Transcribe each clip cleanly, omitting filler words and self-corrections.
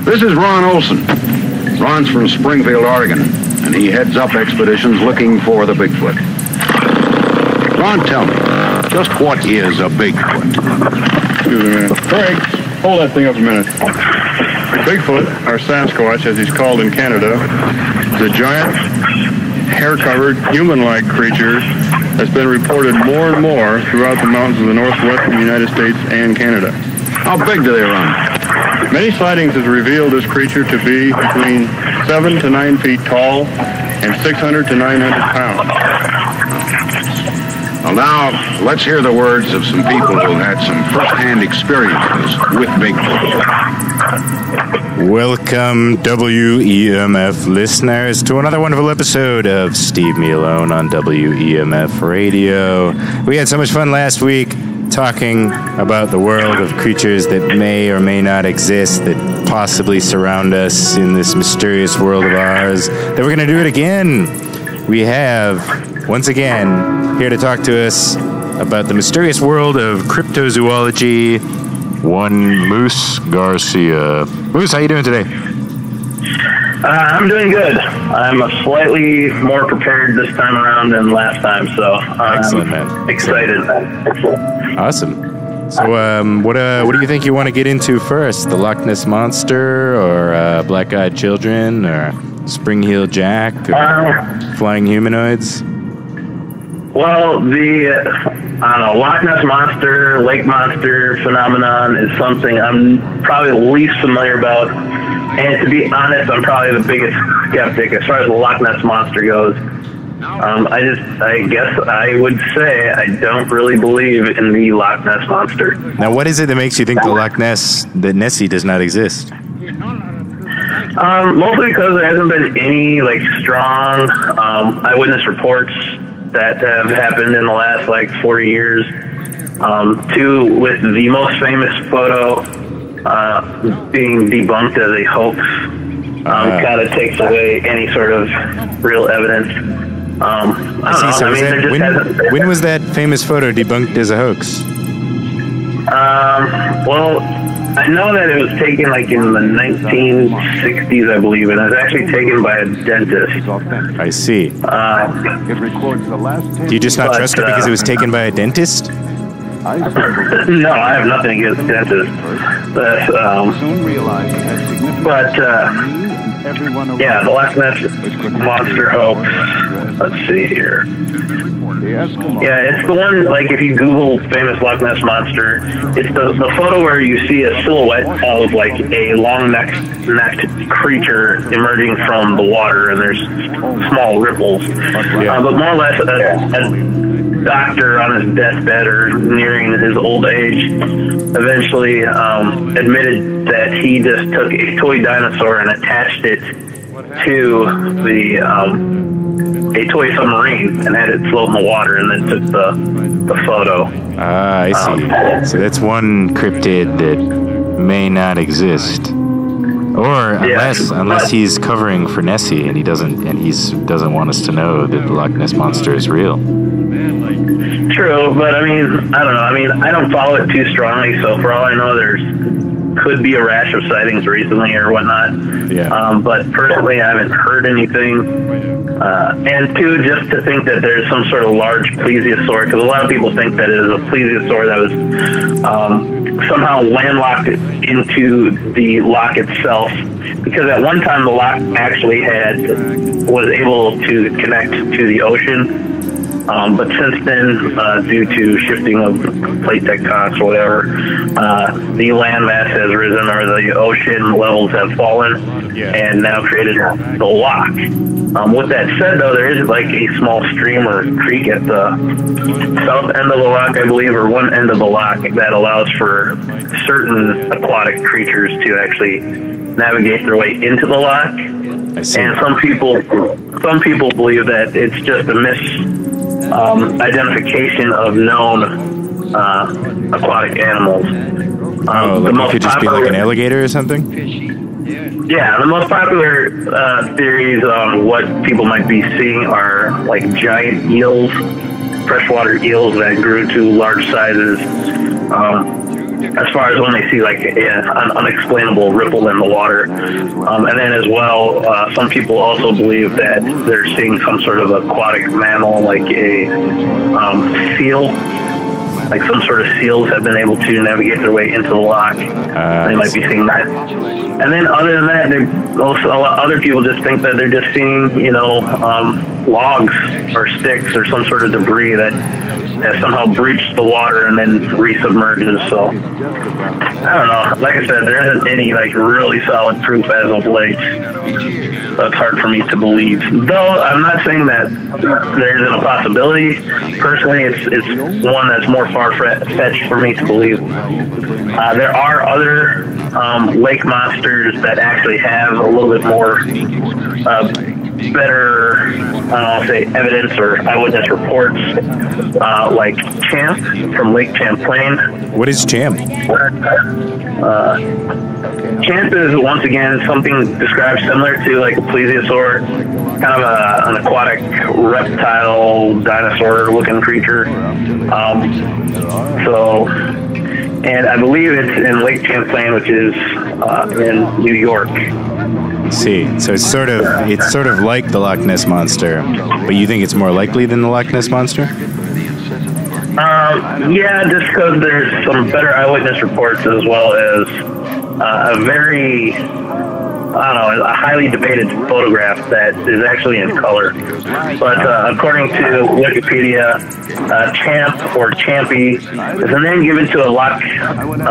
This is Ron Olson. Ron's from Springfield, Oregon, and he heads up expeditions looking for the Bigfoot. Ron, tell me, just what is a Bigfoot? Excuse me a minute. Craig, hold that thing up a minute. Bigfoot, or Sasquatch as he's called in Canada, is a giant, hair-covered, human-like creature that's been reported more and more throughout the mountains of the northwestern United States and Canada. How big do they run? Many sightings have revealed this creature to be between 7 to 9 feet tall and 600 to 900 pounds. Well, now, let's hear the words of some people who had some first-hand experiences with Bigfoot. Welcome, WEMF listeners, to another wonderful episode of Steve Me Alone on WEMF Radio. We had so much fun last week talking about the world of creatures that may or may not exist, that possibly surround us in this mysterious world of ours, that we're going to do it again. We have, once again, here to talk to us about the mysterious world of cryptozoology, one Moose Garcia. Moose, how you doing today? I'm doing good. I'm slightly more prepared this time around than last time, so Excellent, man. Excited. Awesome. So, what do you think you want to get into first? The Loch Ness Monster, or Black-Eyed Children, or Spring-Heeled Jack, or Flying Humanoids? Well, the Loch Ness Monster, Lake Monster phenomenon is something I'm probably the least familiar about. And to be honest, I'm probably the biggest skeptic as far as the Loch Ness Monster goes. I guess I would say I don't really believe in the Loch Ness Monster. Now, what is it that makes you think that Nessie does not exist? Mostly because there hasn't been any strong eyewitness reports that have happened in the last 40 years. Two, with the most famous photo being debunked as a hoax, kind of takes away any sort of real evidence. When was that famous photo debunked as a hoax? Well, I know that it was taken in the 1960s, I believe, and it was actually taken by a dentist. I see. Do you just not trust it because it was taken by a dentist? No, I have nothing against dentists. Yeah, the Loch Ness Monster hoax. Let's see here. Yeah, it's the one, if you Google famous Loch Ness Monster, it's the photo where you see a silhouette of, a long-necked creature emerging from the water, and there's small ripples. But more or less, a doctor on his deathbed or nearing his old age eventually admitted that he just took a toy dinosaur and attached it to a toy submarine and had it float in the water, and then took the photo. I see. So that's one cryptid that may not exist, or unless he's covering for Nessie and he doesn't want us to know that the Loch Ness Monster is real. True, but I don't know. I don't follow it too strongly, so for all I know, could be a rash of sightings recently or whatnot. Yeah. But personally, I haven't heard anything. And two, just to think that there's some sort of large plesiosaur, because a lot of people think that it is a plesiosaur that was somehow landlocked into the loch itself. Because at one time, the loch actually was able to connect to the ocean. But since then, due to shifting of plate tectonics or whatever, the land mass has risen, or the ocean levels have fallen, and now created the loch. With that said, though, there is a small stream or creek at the south end of the loch, I believe, or one end of the loch, that allows for certain aquatic creatures to actually navigate their way into the loch. I see. And some people believe that it's just a identification of known aquatic animals. It could just be an alligator or something? Yeah, the most popular theories on what people might be seeing are giant eels, freshwater eels that grew to large sizes. as far as when they see like an unexplainable ripple in the water. And then as well, some people also believe that they're seeing some sort of aquatic mammal, like a seal. Like some sort of seals have been able to navigate their way into the loch. They might be seeing that. And then other than that, other people just think that they're just seeing, logs or sticks or some sort of debris that has somehow breached the water and then resubmerges. So, I don't know. Like I said, there isn't any really solid proof as of late. That's hard for me to believe. Though I'm not saying that there isn't a possibility. Personally, it's one that's more far-fetched for me to believe. There are other lake monsters that actually have a little bit more better, evidence or eyewitness reports, like Champ from Lake Champlain. What is Champ? Champ is, once again, something described similar to like a plesiosaur, kind of an aquatic reptile, dinosaur-looking creature. And I believe it's in Lake Champlain, which is in New York. See, so it's sort of like the Loch Ness Monster, but you think it's more likely than the Loch Ness Monster? Yeah, just because there's some better eyewitness reports as well as a very, a highly debated photograph that is actually in color. But according to Wikipedia, Champ or Champy is a name given to a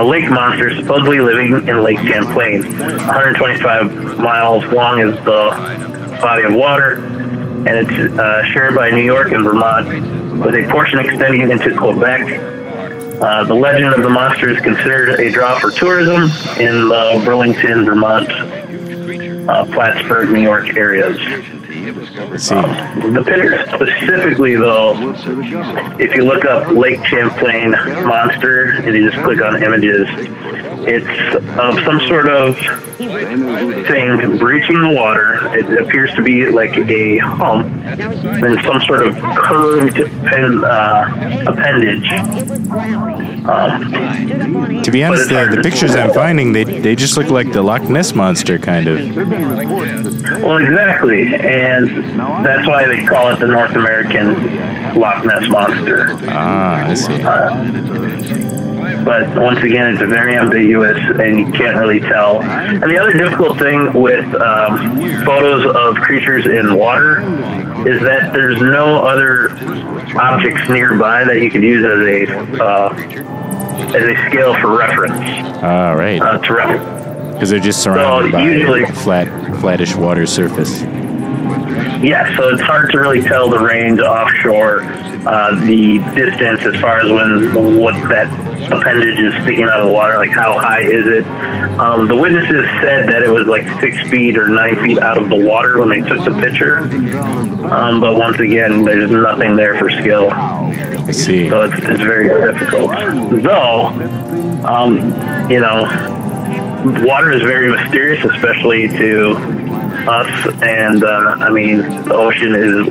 lake monster supposedly living in Lake Champlain. 125 miles long is the body of water, and it's shared by New York and Vermont, with a portion extending into Quebec. The legend of the monster is considered a draw for tourism in the Burlington, Vermont, Plattsburgh, New York areas. The picture specifically, though, if you look up Lake Champlain Monster and you just click on images, it's of some sort of thing breaching the water. It appears to be like a hump and some sort of curved appendage. To be honest, the pictures I'm finding, they just look like the Loch Ness Monster, kind of. Well, exactly, and that's why they call it the North American Loch Ness Monster. Ah, I see. But once again, it's very ambiguous, and you can't really tell. And the other difficult thing with photos of creatures in water is that there's no other objects nearby that you could use as a scale for reference. Right. To reference. Because they're just surrounded by a flattish water surface. Yeah, so it's hard to really tell the range offshore, the distance as far as what that appendage is sticking out of the water, like how high is it. The witnesses said that it was like 6 feet or 9 feet out of the water when they took the picture. But once again, there's nothing there for skill. I see. So it's very difficult. Though, water is very mysterious, especially to us, and the ocean is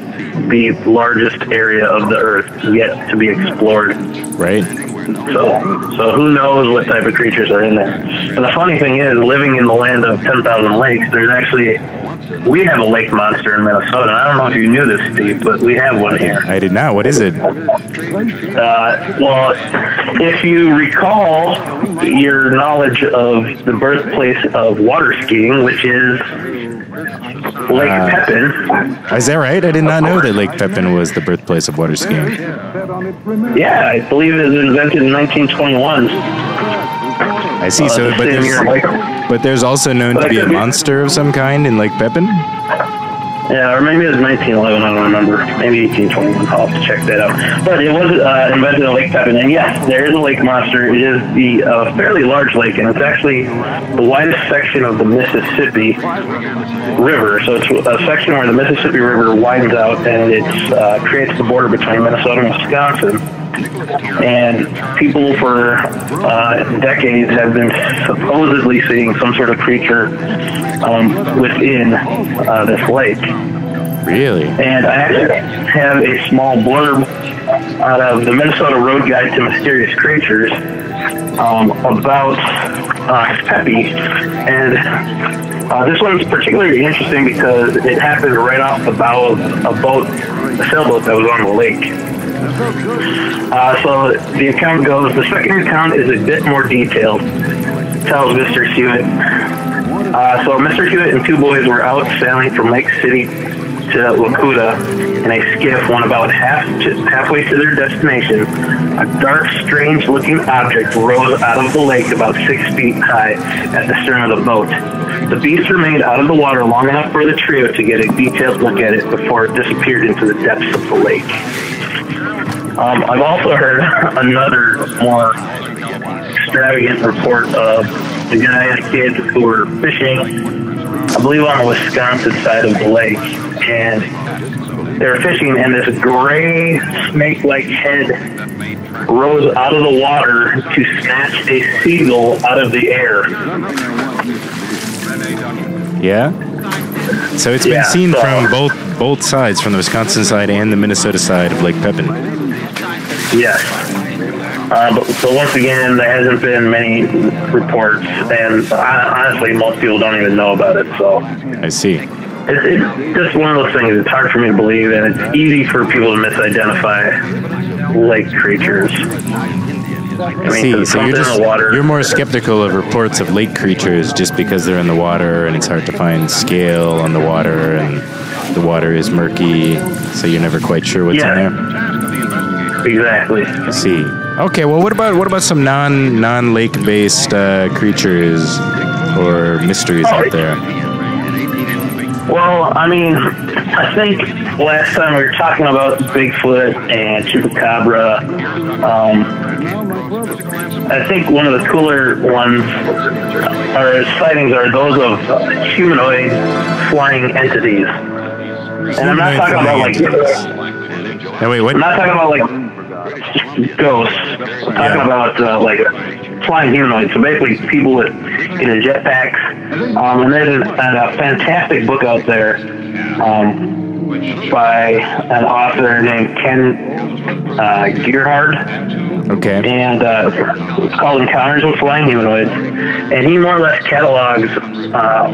the largest area of the earth yet to be explored. Right. So who knows what type of creatures are in there. And the funny thing is, living in the land of 10,000 lakes, we have a lake monster in Minnesota, and I don't know if you knew this, Steve, but we have one here. I did not. What is it? Well, if you recall your knowledge of the birthplace of water skiing, which is Lake Pepin. Is that right? I did not know that Lake Pepin was the birthplace of water skiing. Yeah, I believe it was invented in 1921. I see. But there's also known to be a monster of some kind in Lake Pepin? Yeah, or maybe it was 1911, I don't remember. Maybe 1821, I'll have to check that out. But it was invented in Lake Pepin, and yes, there is a lake monster. It is the fairly large lake, and it's actually the widest section of the Mississippi River. So it's a section where the Mississippi River widens out, and it creates the border between Minnesota and Wisconsin. And people for decades have been supposedly seeing some sort of creature within this lake. Really? And I actually have a small blurb out of the Minnesota Road Guide to Mysterious Creatures. about Peppy, and this one's particularly interesting because it happened right off the bow of a sailboat that was on the lake. So the account goes, the second account is a bit more detailed. Tells Mr. Hewitt. So Mr. Hewitt and two boys were out sailing from Lake City to Lakuta in a skiff. When about halfway to their destination, a dark, strange-looking object rose out of the lake about 6 feet high at the stern of the boat. The beast remained out of the water long enough for the trio to get a detailed look at it before it disappeared into the depths of the lake. I've also heard another more extravagant report of the guy and a kid who were fishing, I believe on the Wisconsin side of the lake, and they were fishing, and this gray snake-like head rose out of the water to snatch a seagull out of the air. Yeah? So it's been seen from both sides, from the Wisconsin side and the Minnesota side of Lake Pepin. Yes. But once again, there hasn't been many reports, and honestly, most people don't even know about it. So I see. It's just one of those things. It's hard for me to believe, and it's easy for people to misidentify lake creatures. I mean, so you're more skeptical of reports of lake creatures just because they're in the water and it's hard to find scale on the water and the water is murky, so you're never quite sure what's in there. Exactly. I see. Okay, well, what about some non-lake based creatures or mysteries out there? Well, I mean, I think last time we were talking about Bigfoot and Chupacabra. I think one of the cooler ones or sightings are those of humanoid flying entities. And I'm not talking about like. No, wait, what? I'm not talking about like ghosts. I'm talking about like flying humanoids. So basically, people in jetpacks. And there's a fantastic book out there by an author named Ken Gerhard. Okay. And it's called Encounters with Flying Humanoids. And he more or less catalogs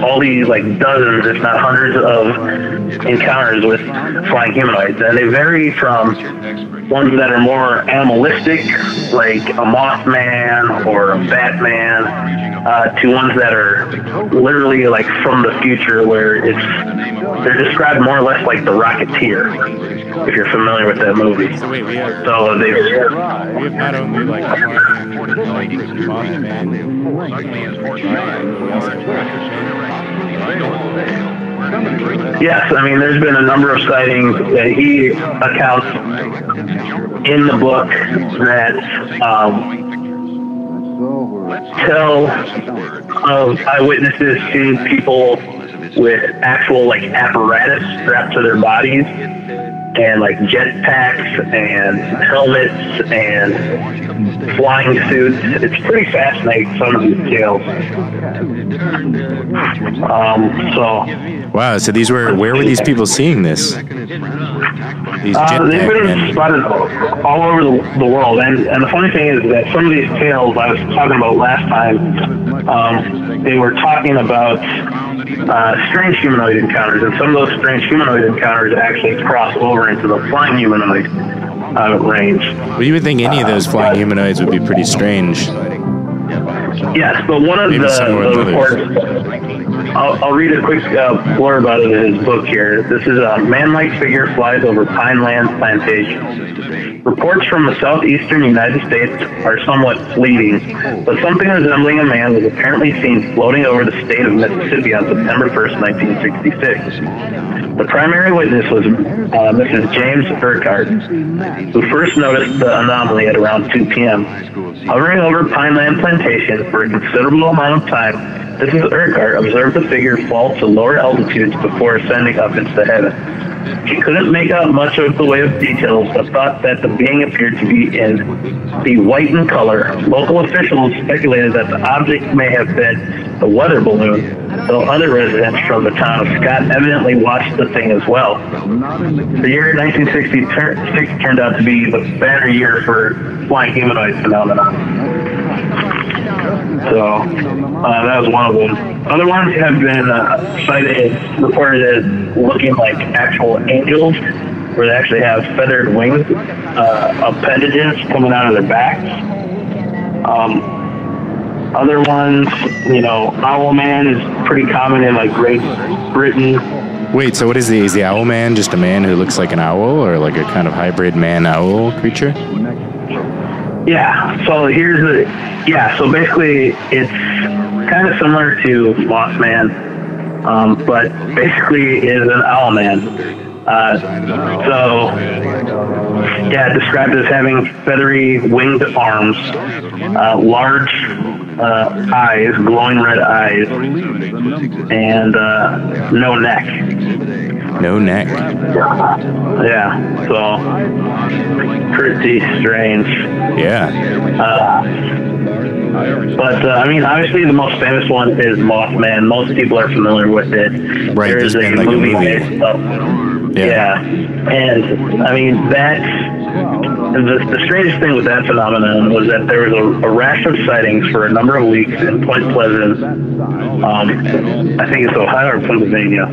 all these like dozens, if not hundreds, of encounters with flying humanoids. And they vary from ones that are more animalistic, like a Moth Man or a Batman, to ones that are literally like from the future, where they're described more or less like the Rocketeer, if you're familiar with that movie. So wait, we have not only like Moth Man. Yes, I mean, there's been a number of sightings that he accounts in the book that tell of eyewitnesses seeing people with actual like apparatus strapped to their bodies, and like jetpacks and helmets and flying suits. It's pretty fascinating, some of these tales. Wow, so where were these people seeing this? These they've been spotted all over the world, and the funny thing is that some of these tales I was talking about last time, they were talking about strange humanoid encounters, and some of those strange humanoid encounters actually cross over into the flying humanoid range. Well, you would think any of those flying humanoids would be pretty strange. Yes, but one of the reports, I'll read a quick blurb out of his book here. This is a man-like figure flies over Pineland Plantation. Reports from the southeastern United States are somewhat fleeting, but something resembling a man was apparently seen floating over the state of Mississippi on September 1st, 1966. The primary witness was Mrs. James Urquhart, who first noticed the anomaly at around 2 p.m. Hovering over Pineland Plantation for a considerable amount of time, Mrs. Urquhart observed the figure fall to lower altitudes before ascending up into heaven. She couldn't make out much of the way of details, but thought that the being appeared to be white in color. Local officials speculated that the object may have been a weather balloon, though other residents from the town of Scott evidently watched the thing as well. The year 1966 turned out to be the banner year for flying humanoid phenomena. So that was one of them. Other ones have been cited, reported as looking like actual angels, where they actually have feathered wings, appendages coming out of their backs. Other ones, Owl Man is pretty common in like Great Britain. Wait, so what is the Owl Man just a man who looks like an owl, or like a kind of hybrid man-owl creature? Yeah, so so basically it's kind of similar to Moth Man, but basically is an owl man. Described as having feathery winged arms, large eyes, glowing red eyes, and no neck. No neck. Yeah, so pretty strange. Yeah. But obviously the most famous one is Moth Man. Most people are familiar with it. Right, there is like a movie. based up. Yeah. And that's the strangest thing with that phenomenon was that there was a rash of sightings for a number of weeks in Point Pleasant. I think it's Ohio or Pennsylvania.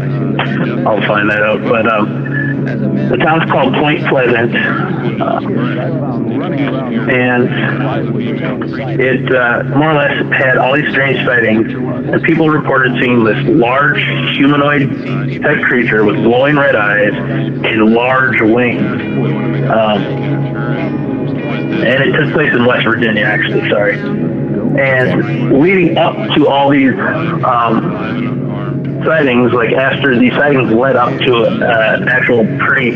I'll find that out. But the town's called Point Pleasant, and it more or less had all these strange sightings, and people reported seeing this large humanoid type creature with glowing red eyes and large wings. And it took place in West Virginia, actually, sorry. And leading up to all these sightings, like after these sightings led up to an actual pretty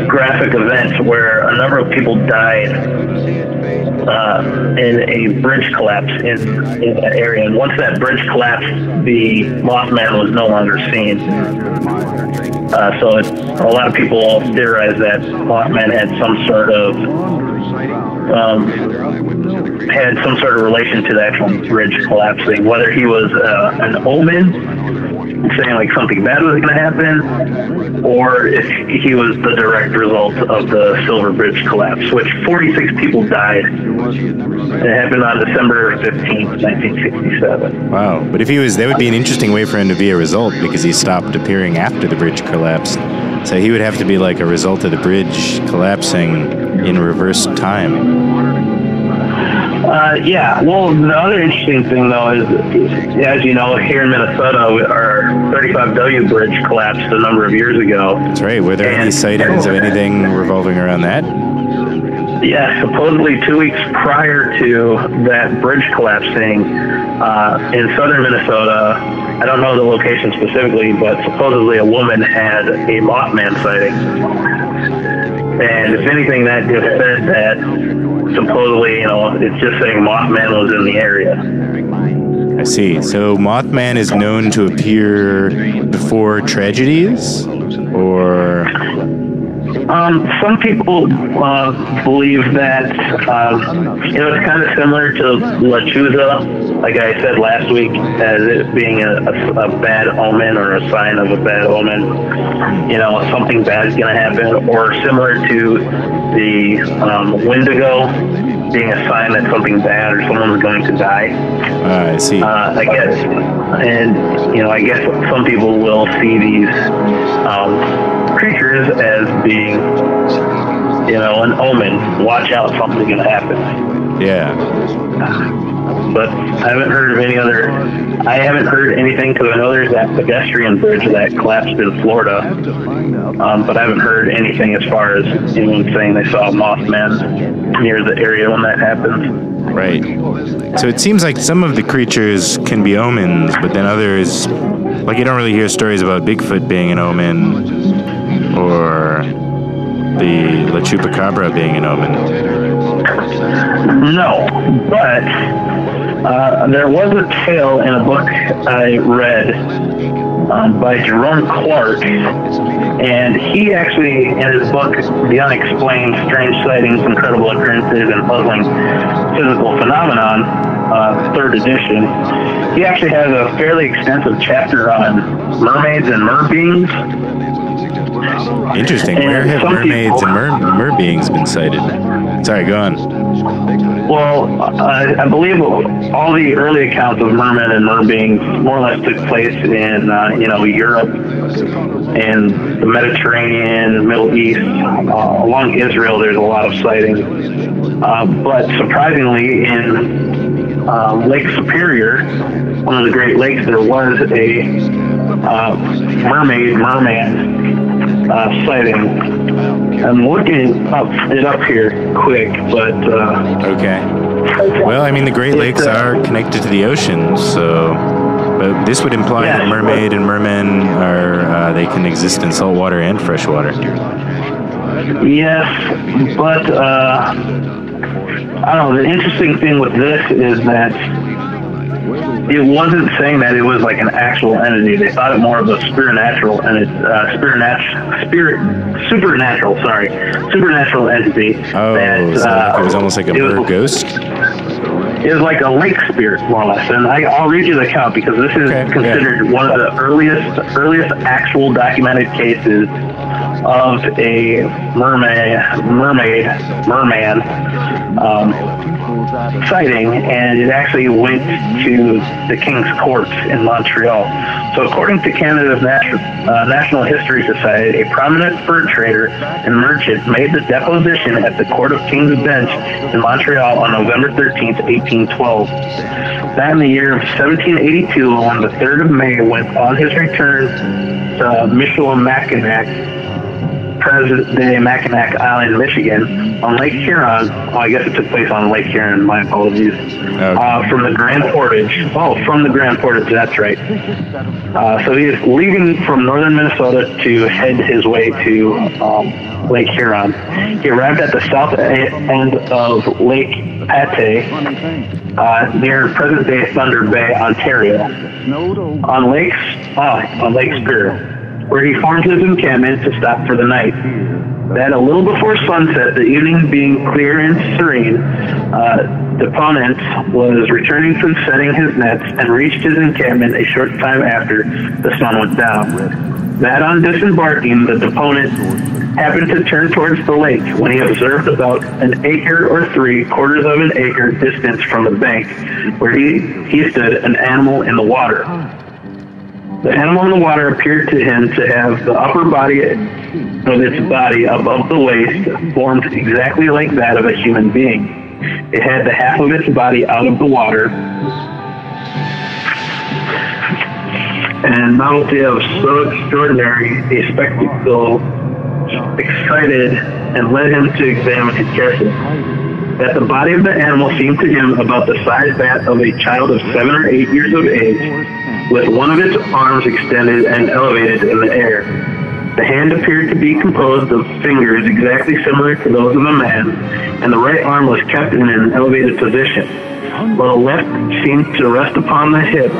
graphic event where a number of people died in a bridge collapse in that area. And once that bridge collapsed, the Moth Man was no longer seen. So a lot of people theorize that Moth Man had some sort of relation to the actual bridge collapsing, whether he was an omen, saying like something bad was going to happen, or if he was the direct result of the Silver Bridge collapse, which 46 people died. It happened on December 15th, 1967. Wow. But if he was, that would be an interesting way for him to be a result, because he stopped appearing after the bridge collapsed. So he would have to be like a result of the bridge collapsing in reverse time. Well, the other interesting thing, though, is, as you know, here in Minnesota, our 35W bridge collapsed a number of years ago. That's right. Were there any sightings of anything revolving around that? Yeah, supposedly 2 weeks prior to that bridge collapsing in southern Minnesota, I don't know the location specifically, but supposedly a woman had a Moth Man sighting. And if anything, that just said that supposedly, it's just saying Moth Man was in the area. I see. So Mothman is known to appear before tragedies, or? Some people believe that it's kind of similar to Lechuza, like I said last week, as it being a bad omen or a sign of a bad omen. Something bad is going to happen, or similar to the Wendigo being a sign that something bad or someone's going to die. I see. I guess, and I guess some people will see these creatures as being, an omen. Watch out, something's going to happen. Yeah. But I haven't heard anything, because I know there's that pedestrian bridge that collapsed in Florida. But I haven't heard anything as far as anyone saying they saw Mothman near the area when that happened. Right. So it seems like some of the creatures can be omens, but then others, like you don't really hear stories about Bigfoot being an omen, or the La Chupacabra being an omen. No, but there was a tale in a book I read by Jerome Clark, and he actually, in his book, The Unexplained Strange Sightings, Incredible Occurrences, and Puzzling Physical Phenomenon, 3rd edition, he actually has a fairly extensive chapter on mermaids and mer beings. Interesting. And where have some mermaids people- and mer-beings been sighted? Sorry, go on. Well, I believe all the early accounts of mermen and merbeings more or less took place in, Europe and the Mediterranean, Middle East. Along Israel, there's a lot of sightings. But surprisingly, in Lake Superior, one of the Great Lakes, there was a merman sighting. I'm looking it up here quick, but... Okay. Well, I mean, the Great Lakes are connected to the ocean, so... But this would imply that mermaid and mermen are... they can exist in saltwater and freshwater. Yes, but... I don't know, the interesting thing with this is that it wasn't saying that it was like an actual entity. They thought it more of a supernatural entity. Oh, so it was almost like a bird ghost? It was like a lake spirit, more or less. And I'll read you the account because this is considered one of the earliest actual documented cases of a merman sighting, and it actually went to the King's Court in Montreal. So according to Canada's National History Society, a prominent fur trader and merchant made the deposition at the Court of King's Bench in Montreal on November 13th, 1812. That in the year of 1782, on the 3rd of May, went on his return to Michilimackinac, present-day Mackinac Island, Michigan, on Lake Huron. Oh, I guess it took place on Lake Huron. My apologies. Okay. From the Grand Portage. Oh, from the Grand Portage. That's right. So he is leaving from northern Minnesota to head his way to Lake Huron. He arrived at the south end of Lake Pate, near present-day Thunder Bay, Ontario, on Lake Superior, where he formed his encampment to stop for the night. Then, a little before sunset, the evening being clear and serene, Deponent was returning from setting his nets and reached his encampment a short time after the sun went down. That on disembarking, the Deponent happened to turn towards the lake when he observed about an acre or 3/4 of an acre distance from the bank where he stood an animal in the water. The animal in the water appeared to him to have the upper body of its body above the waist formed exactly like that of a human being. It had the half of its body out of the water, and novelty of so extraordinary a spectacle excited and led him to examine it carefully. That the body of the animal seemed to him about the size that of a child of 7 or 8 years of age, with one of its arms extended and elevated in the air. The hand appeared to be composed of fingers exactly similar to those of a man, and the right arm was kept in an elevated position, while the left seemed to rest upon the hip,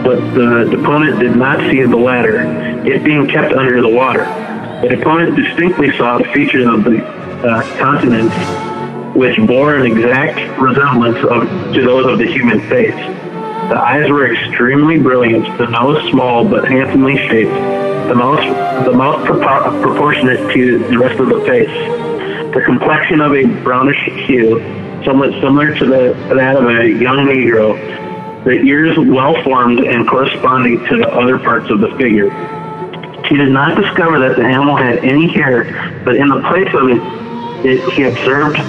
but the deponent did not see the latter, it being kept under the water. The deponent distinctly saw the features of the countenance, which bore an exact resemblance to those of the human face. The eyes were extremely brilliant, the nose small but handsomely shaped, the mouth proportionate to the rest of the face, the complexion of a brownish hue, somewhat similar to that of a young Negro, the ears well formed and corresponding to the other parts of the figure. He did not discover that the animal had any hair, but in the place of it he observed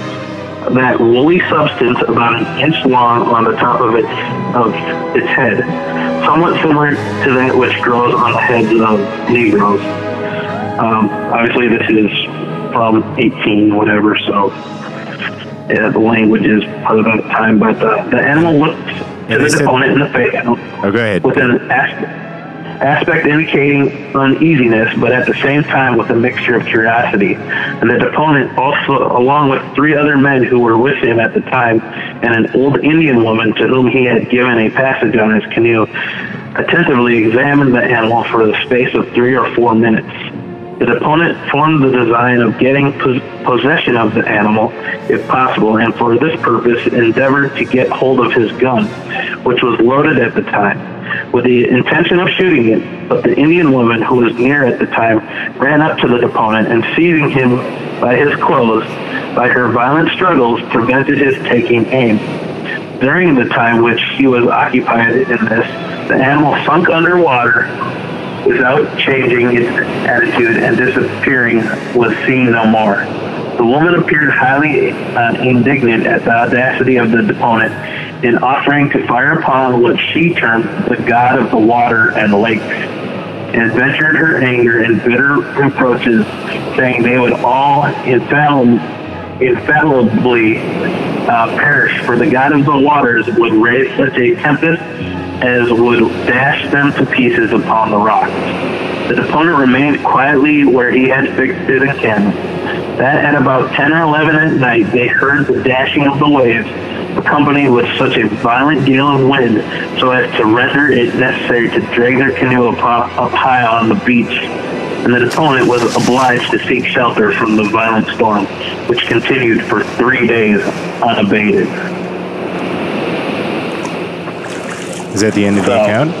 that woolly substance about an inch long on the top of its head, somewhat similar to that which grows on the heads of Negroes. Obviously, this is from 18 whatever, so the language is part of that time. But the animal looked to the opponent in the face with an aspect indicating uneasiness, but at the same time with a mixture of curiosity. And the deponent also, along with 3 other men who were with him at the time, and an old Indian woman to whom he had given a passage on his canoe, attentively examined the animal for the space of 3 or 4 minutes. The deponent formed the design of getting possession of the animal, if possible, and for this purpose endeavored to get hold of his gun, which was loaded at the time. with the intention of shooting it, but the Indian woman, who was near at the time, ran up to the deponent and, seizing him by his clothes, by her violent struggles, prevented his taking aim. During the time which he was occupied in this, the animal sunk underwater without changing its attitude, and disappearing was seen no more. The woman appeared highly indignant at the audacity of the deponent in offering to fire upon what she termed the god of the water and lakes, and ventured her anger in bitter reproaches, saying they would all infallibly perish, for the god of the waters would raise such a tempest as would dash them to pieces upon the rocks. The deponent remained quietly where he had fixed his encampment. That at about 10 or 11 at night they heard the dashing of the waves, accompanied with such a violent gale of wind, so as to render it necessary to drag their canoe up high on the beach, and the deponent was obliged to seek shelter from the violent storm, which continued for 3 days unabated. Is that the end of the account?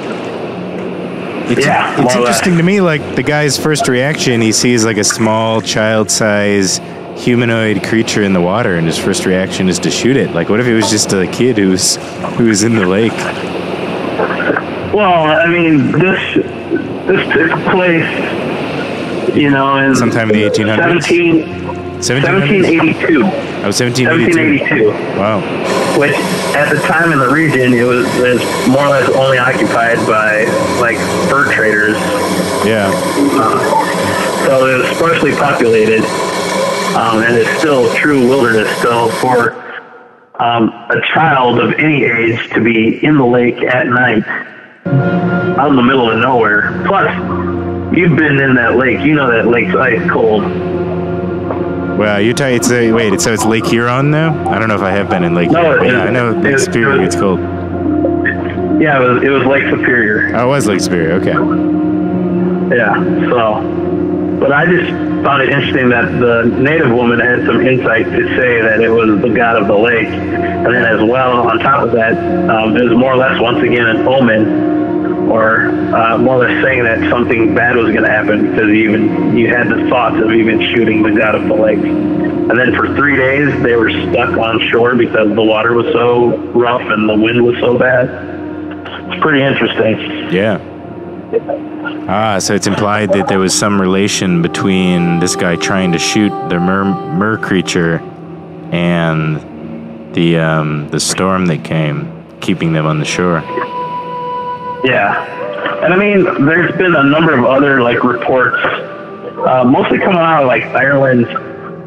It's interesting to me, like, the guy's first reaction, he sees like a small child-size humanoid creature in the water, and his first reaction is to shoot it. Like, what if it was just a kid who was in the lake? Well, I mean, this took place, you know, in sometime in the 1800s? 1782. Oh, 1782. Wow. Which, at the time in the region, it was more or less only occupied by, like, fur traders. Yeah. So it was sparsely populated, and it's still true wilderness still for a child of any age to be in the lake at night, out in the middle of nowhere. Plus, you've been in that lake. You know that lake's ice cold. Well, you're talking. So it's Lake Huron now? I don't know if I have been in Lake Huron. Yeah, I know Lake Superior gets cold. Yeah, it was Lake Superior. Oh, it was Lake Superior. Okay. Yeah. So, but I just found it interesting that the native woman had some insight to say that it was the god of the lake, and then as well on top of that, it was more or less once again an omen, or more or less saying that something bad was going to happen, because you had the thoughts of even shooting the god of the lake. And then for 3 days they were stuck on shore because the water was so rough and the wind was so bad. It's pretty interesting. Yeah. So it's implied that there was some relation between this guy trying to shoot the mer creature and the storm that came, keeping them on the shore. Yeah. And I mean, there's been a number of other, like, reports, mostly coming out of, like, Ireland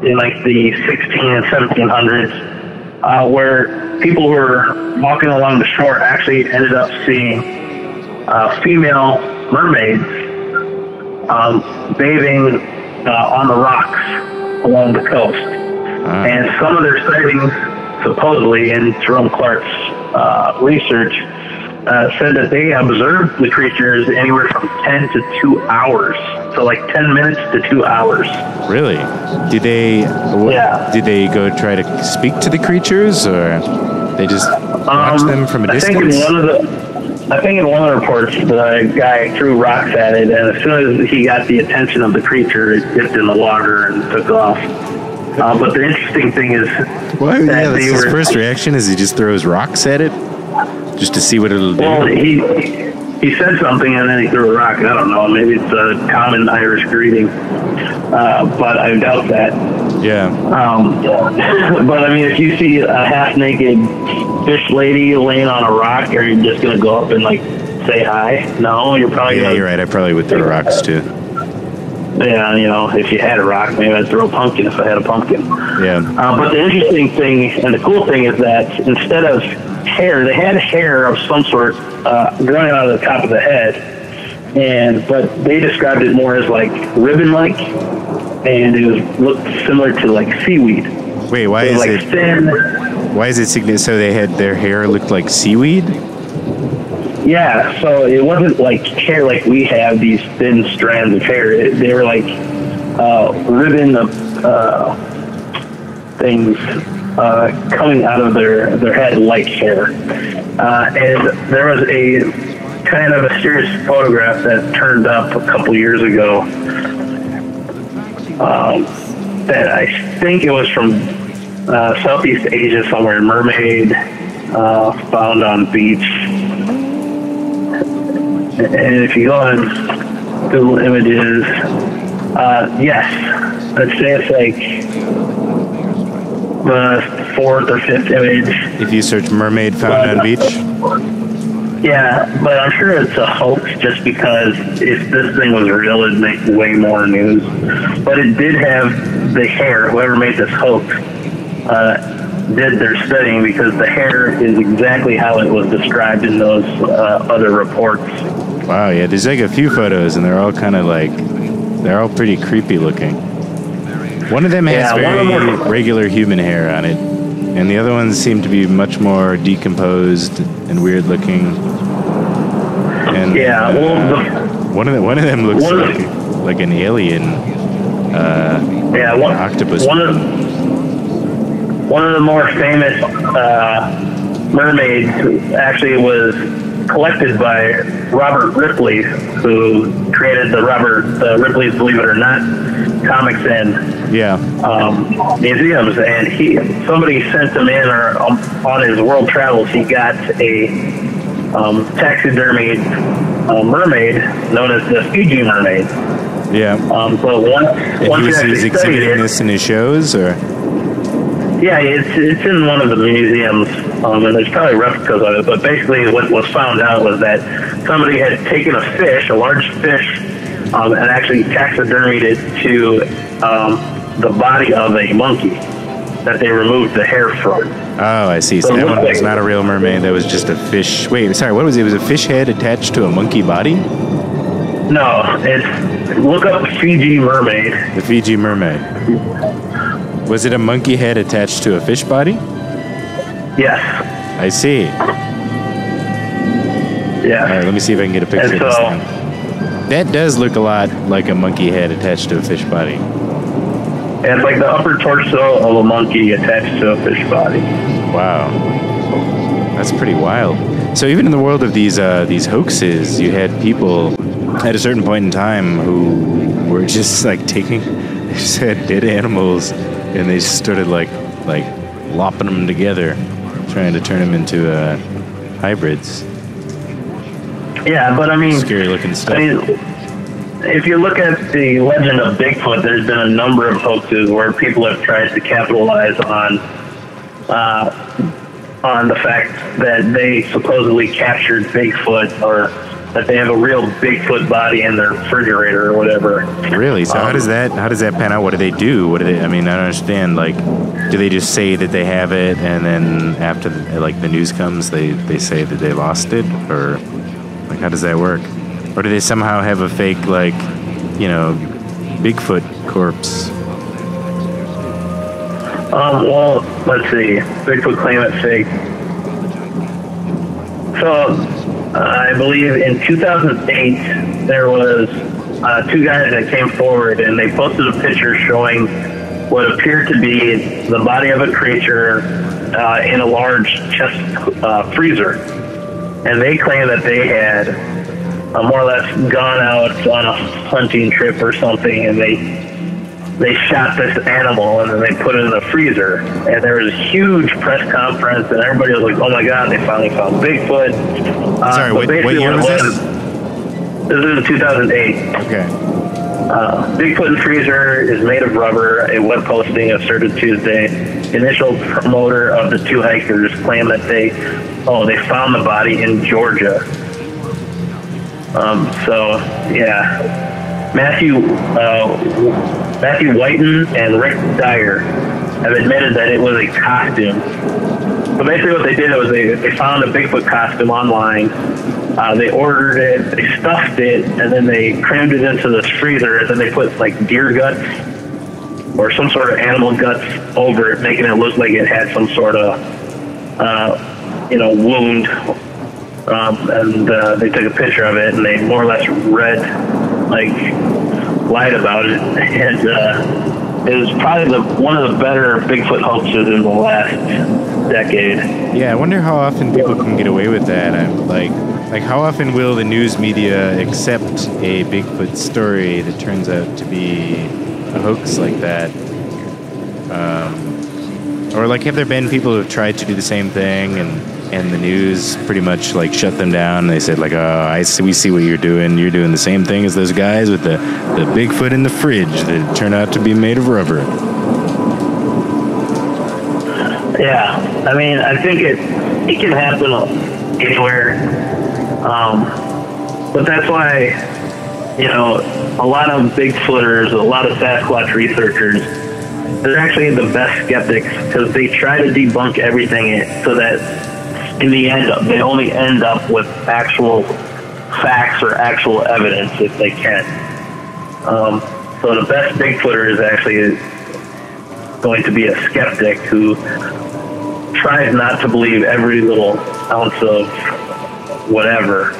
in, like, the 16 and 1700s, where people who were walking along the shore actually ended up seeing female mermaids bathing on the rocks along the coast. And some of their sightings, supposedly, in Jerome Clark's research, said that they observed the creatures anywhere from 10 to 2 hours. So like 10 minutes to 2 hours. Really? Did they go try to speak to the creatures, or they just watch them from a distance? I think in one of the reports, the guy threw rocks at it, and as soon as he got the attention of the creature, it dipped in the water and took off. But the interesting thing is that's his first reaction, is he just throws rocks at it? Just to see what it'll do? Well, he said something and then he threw a rock. I don't know. Maybe it's a common Irish greeting. But I doubt that. Yeah. But I mean, if you see a half-naked fish lady laying on a rock, are you just going to go up and, like, say hi? No, you're probably Yeah, you're right. I probably would throw rocks too. Yeah, you know, if you had a rock, maybe I'd throw a pumpkin if I had a pumpkin. Yeah. But the interesting thing and the cool thing is that instead of hair, they had hair of some sort growing out of the top of the head, but they described it more as like ribbon-like, and it looked similar to like seaweed. Wait, why is it thin? Why is it significant? So their hair looked like seaweed? Yeah, so it wasn't like hair like we have, these thin strands of hair. They were like ribbon of things coming out of their head like hair. And there was a kind of mysterious photograph that turned up a couple years ago. That I think it was from Southeast Asia somewhere. Mermaid found on beach. And if you go on Google Images, yes, I'd say it's like the fourth or fifth image. If you search mermaid found on beach? Yeah, but I'm sure it's a hoax just because if this thing was real, it'd make way more news. But it did have the hair. Whoever made this hoax did their studying because the hair is exactly how it was described in those other reports. Wow, yeah, there's like a few photos, and they're all kind of like, they're all pretty creepy looking. One of them has very regular human hair on it, and the other ones seem to be much more decomposed and weird looking. And yeah, one of them looks like an alien. Octopus. One of the more famous mermaids actually was collected by Robert Ripley, who created the Ripley's Believe It or Not comics and museums. And somebody sent him in, or on his world travels, he got a taxidermied mermaid known as the Fiji mermaid. Yeah. So once he was exhibiting this in his shows, or? Yeah, it's in one of the museums, and there's probably replicas of it, but basically what was found out was that somebody had taken a fish, a large fish, and actually taxidermied it to the body of a monkey that they removed the hair from. Oh, I see. So that one was not a real mermaid, that was just a fish. Wait, sorry, what was it? It was a fish head attached to a monkey body? No, look up Fiji mermaid. The Fiji mermaid. Was it a monkey head attached to a fish body? Yes. I see. Yeah. All right, let me see if I can get a picture of this thing. That does look a lot like a monkey head attached to a fish body. And it's like the upper torso of a monkey attached to a fish body. Wow. That's pretty wild. So even in the world of these hoaxes, you had people at a certain point in time who were just like they just had dead animals and they just started like lopping them together, trying to turn them into hybrids. Yeah, but I mean, scary looking stuff. I mean, if you look at the legend of Bigfoot, there's been a number of hoaxes where people have tried to capitalize on the fact that they supposedly captured Bigfoot, or that they have a real Bigfoot body in their refrigerator or whatever. Really? So how does that pan out? What do they do? I mean, I don't understand. Like, do they just say that they have it, and then after the news comes, they say that they lost it, or like how does that work? Or do they somehow have a fake Bigfoot corpse? Well, let's see. Bigfoot claim it's fake. So, I believe in 2008, there was two guys that came forward, and they posted a picture showing what appeared to be the body of a creature in a large chest freezer. And they claim that they had more or less gone out on a hunting trip or something, and they shot this animal and then they put it in the freezer. And there was a huge press conference, and everybody was like, "Oh my God, they finally found Bigfoot." Sorry, what year was this? This is in 2008. Okay. Bigfoot in freezer is made of rubber. A web posting asserted Tuesday. Initial promoter of the two hikers claimed that they found the body in Georgia. Matthew Whiten and Rick Dyer have admitted that it was a costume. So basically what they did was they found a Bigfoot costume online. They ordered it, they stuffed it, and then they crammed it into this freezer, and then they put like deer guts or some sort of animal guts over it, making it look like it had some sort of wound. They took a picture of it, and they more or less lied about it, and it was probably one of the better Bigfoot hoaxes in the last decade. Yeah, I wonder how often people can get away with that. Like, how often will the news media accept a Bigfoot story that turns out to be a hoax like that? Or, like, have there been people who have tried to do the same thing and the news pretty much, like, shut them down? They said, like, oh, we see what you're doing. You're doing the same thing as those guys with the Bigfoot in the fridge that turned out to be made of rubber. Yeah, I mean, I think it can happen anywhere. But that's why, a lot of Bigfooters, a lot of Sasquatch researchers, they're actually the best skeptics because they try to debunk everything so that in the end, they only end up with actual facts or actual evidence if they can. So the best Bigfooter is actually going to be a skeptic who tries not to believe every little ounce of whatever.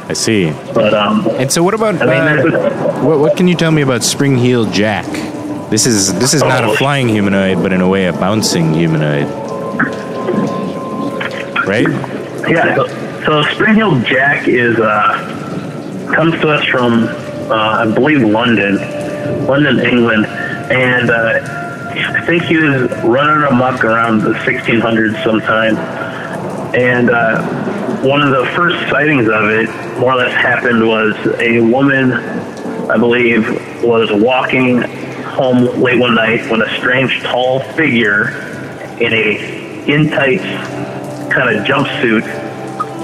I see. But and so what about what can you tell me about Spring-Heeled Jack? This is not a flying humanoid, but in a way a bouncing humanoid, right? Yeah. So Spring-Heeled Jack comes to us from I believe London, England, and I think he was running amok around the 1600s sometime, and one of the first sightings of it, more or less, happened was a woman, I believe, was walking home late one night when a strange tall figure in a skin-tight kind of jumpsuit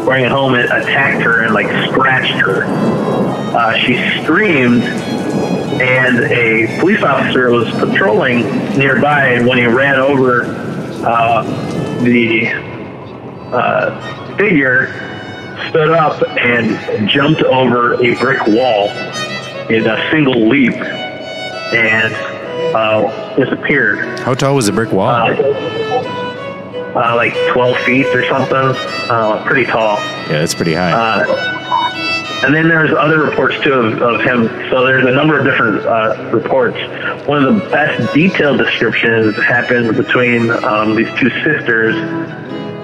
wearing a helmet attacked her and, like, scratched her. She screamed, and a police officer was patrolling nearby, and when he ran over the figure, stood up and jumped over a brick wall in a single leap and disappeared. How tall was the brick wall? Like 12 feet or something. Pretty tall. Yeah, that's pretty high. And then there's other reports too of him. So there's a number of different reports. One of the best detailed descriptions happened between these two sisters,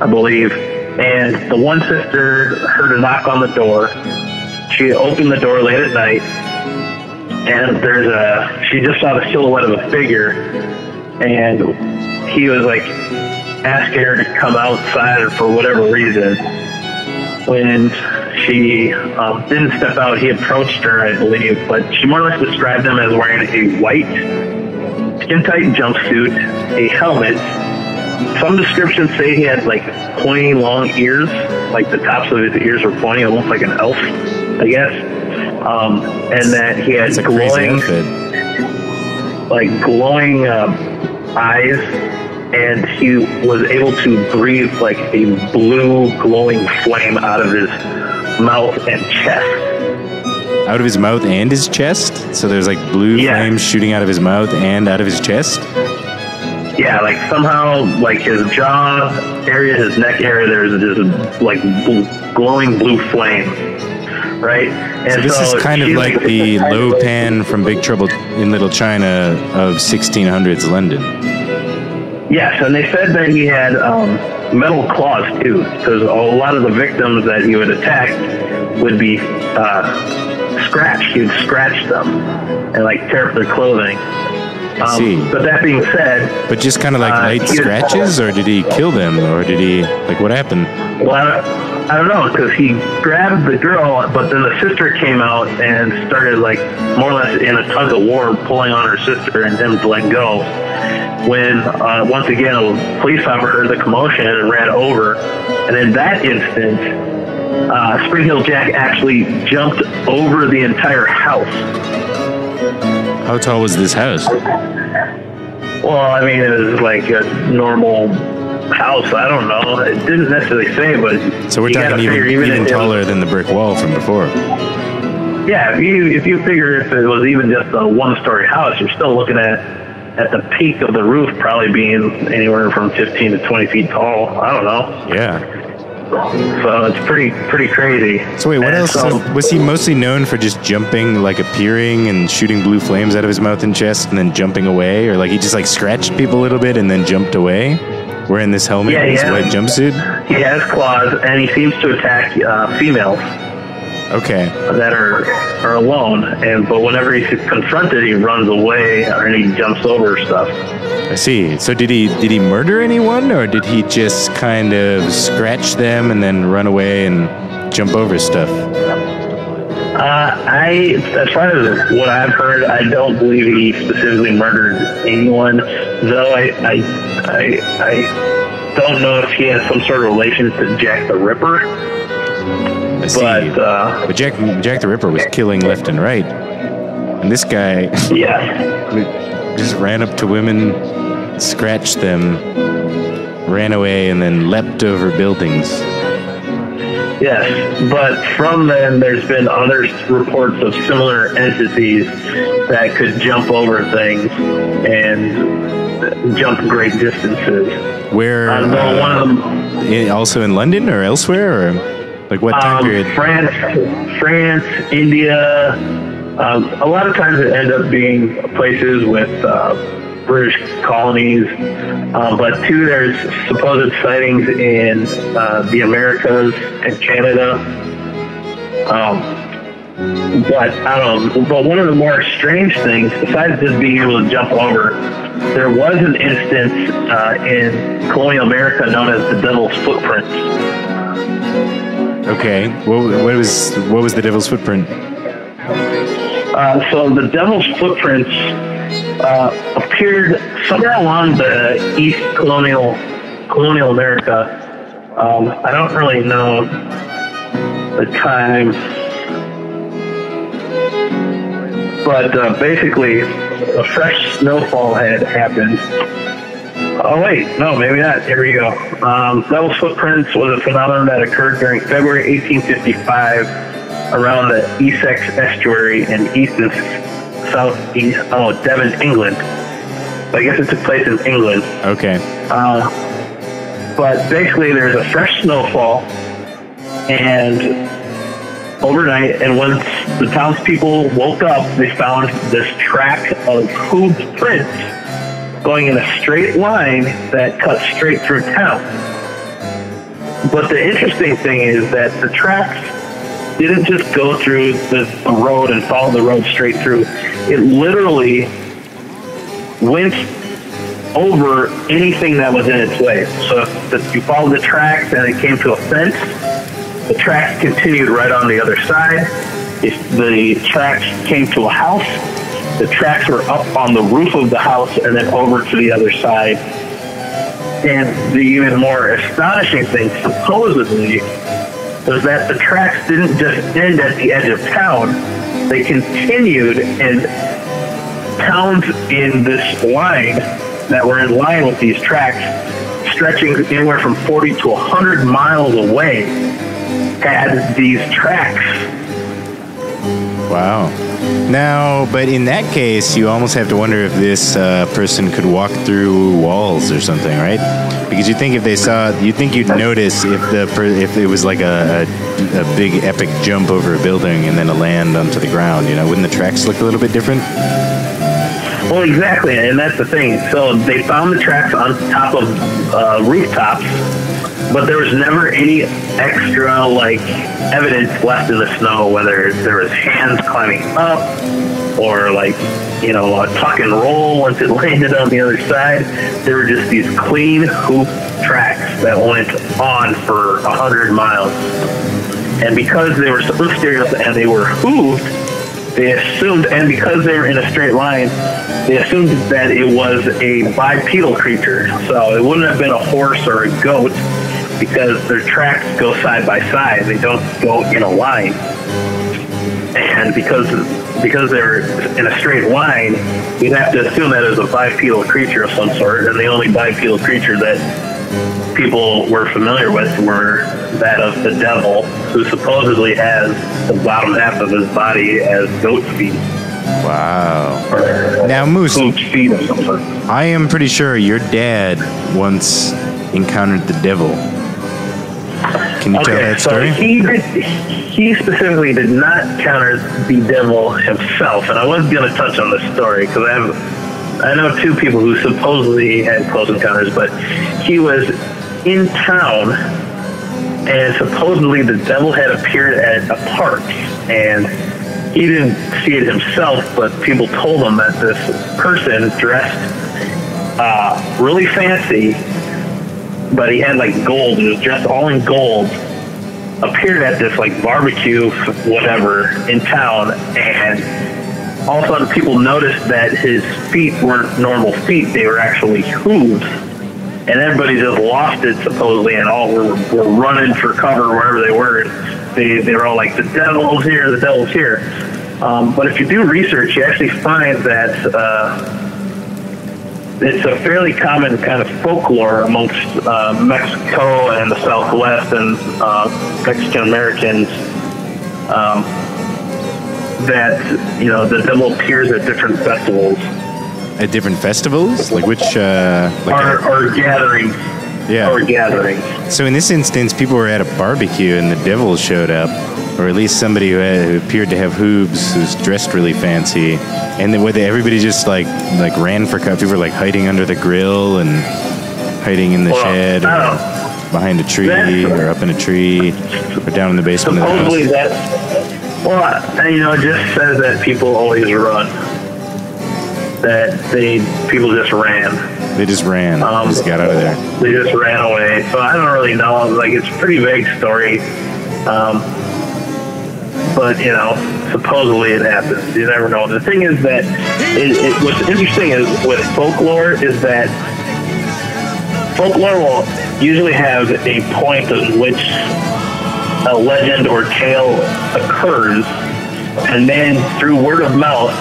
I believe. And the one sister heard a knock on the door. She opened the door late at night, and she just saw the silhouette of a figure, and he was like asking her to come outside for whatever reason. When she didn't step out, he approached her, I believe, but she more or less described him as wearing a white skin-tight jumpsuit, a helmet. Some descriptions say he had like pointy long ears, like the tops of his ears were pointy, almost like an elf, I guess. And that he had glowing eyes, and he was able to breathe like a blue glowing flame out of his mouth and chest. Out of his mouth and his chest? So there's like blue flames shooting out of his mouth and out of his chest? Yeah, like somehow, like his jaw area, his neck area, there's this like glowing blue flame, right? And so this is kind of like the Lopan from Big Trouble in Little China of 1600s London. Yes, and they said that he had metal claws too, because a lot of the victims that he would attack would be scratched. He would scratch them and like tear up their clothing. But that being said... But just kind of like light scratches, or did he kill them, or did he... Like, what happened? Well, I don't know, because he grabbed the girl, but then the sister came out and started, like, more or less in a tug of war, pulling on her sister and him to let go. When, once again, a police officer heard the commotion and ran over. And in that instant, Spring-Heeled Jack actually jumped over the entire house. How tall was this house? Well, I mean, it was like a normal house. I don't know. It didn't necessarily say, but... So we're talking even taller than the brick wall from before. Yeah, if you figure if it was even just a one-story house, you're still looking at the peak of the roof probably being anywhere from 15 to 20 feet tall. I don't know. Yeah. So it's pretty crazy. So wait, what else? So, was he mostly known for just jumping, like appearing and shooting blue flames out of his mouth and chest and then jumping away? Or like he just like scratched people a little bit and then jumped away? wearing this helmet and this white jumpsuit? He has claws, and he seems to attack females. Okay. That are alone, but whenever he's confronted, he runs away and he jumps over stuff. I see. So did he murder anyone, or did he just kind of scratch them and then run away and jump over stuff? As far as what I've heard, I don't believe he specifically murdered anyone. Though I don't know if he has some sort of relation to Jack the Ripper. I see. But Jack the Ripper was killing left and right, and this guy, just ran up to women, scratched them, ran away, and then leapt over buildings. Yes, but from then there's been other reports of similar entities that could jump over things and jump great distances. Where? One of them, also in London or elsewhere, or like what time period? France, India. A lot of times it ends up being places with British colonies, but too there's supposed sightings in the Americas and Canada. But I don't know. But one of the more strange things, besides just being able to jump over, there was an instance in colonial America known as the Devil's Footprints. Okay, what was the Devil's Footprint? So the Devil's Footprints appeared somewhere along the East colonial America. I don't really know the time, but basically a fresh snowfall had happened. Oh wait, no, maybe not. Here we go. Devil's Footprints was a phenomenon that occurred during February 1855 around the Essex estuary in east and southeast, Devon, England. So I guess it took place in England. Okay. But basically there's a fresh snowfall and overnight, and once the townspeople woke up, they found this track of hooved prints going in a straight line that cut straight through town. But the interesting thing is that the tracks didn't just go through the road and follow the road straight through. It literally went over anything that was in its way. So if you followed the tracks and it came to a fence, the tracks continued right on the other side. If the tracks came to a house, the tracks were up on the roof of the house and then over to the other side. And the even more astonishing thing, supposedly, was that the tracks didn't just end at the edge of town. They continued, and towns in this line that were in line with these tracks, stretching anywhere from 40 to 100 miles away, had these tracks. Wow. Now, but in that case, you almost have to wonder if this person could walk through walls or something, right? Because you think if they saw, you think you'd notice if it was like a big epic jump over a building and then a land onto the ground. You know, wouldn't the tracks look a little bit different? Well, exactly, and that's the thing. So they found the tracks on top of rooftops, but there was never any extra evidence left in the snow, whether there was hands climbing up or a tuck and roll once it landed on the other side. There were just these clean hoop tracks that went on for 100 miles. And because they were so mysterious and they were hooved, they assumed, and because they were in a straight line, they assumed that it was a bipedal creature. So it wouldn't have been a horse or a goat, because their tracks go side by side. They don't go in a line. And because they're in a straight line, you'd have to assume that it was a bipedal creature of some sort, and the only bipedal creature that people were familiar with were that of the devil, who supposedly has the bottom half of his body as goat feet. Wow. Now, Moose, feet of some sort. I am pretty sure your dad once encountered the devil. Can you tell that story? So he specifically did not encounter the devil himself, and I was going to touch on this story because I know two people who supposedly had close encounters, but he was in town, and supposedly the devil had appeared at a park, and he didn't see it himself, but people told him that this person dressed really fancy, but he had like gold, he was dressed all in gold, appeared at this like barbecue whatever in town, and all of a sudden people noticed that his feet weren't normal feet, they were actually hooves, and everybody just lost it supposedly, and all were running for cover wherever they were. They were all like, the devil's here, the devil's here. But if you do research, you actually find that it's a fairly common kind of folklore amongst Mexico and the Southwest and Mexican Americans that, you know, the devil appears at different festivals. At different festivals? Like which? Or gatherings. Yeah. Or gatherings. So in this instance, people were at a barbecue and the devil showed up, or at least somebody who appeared to have hooves, who's dressed really fancy, and then everybody just like ran for cover. People were like hiding under the grill and hiding in the shed, or behind a tree, or up in a tree, or down in the basement of the house. Supposedly that. Well, you know, it just says that people always run. That people just ran. They just ran. Just got out of there. They just ran away. So I don't really know. Like, it's a pretty vague story. But, you know, supposedly it happens. You never know. The thing is that what's interesting is with folklore is that folklore will usually have a point in which a legend or tale occurs, and then through word of mouth,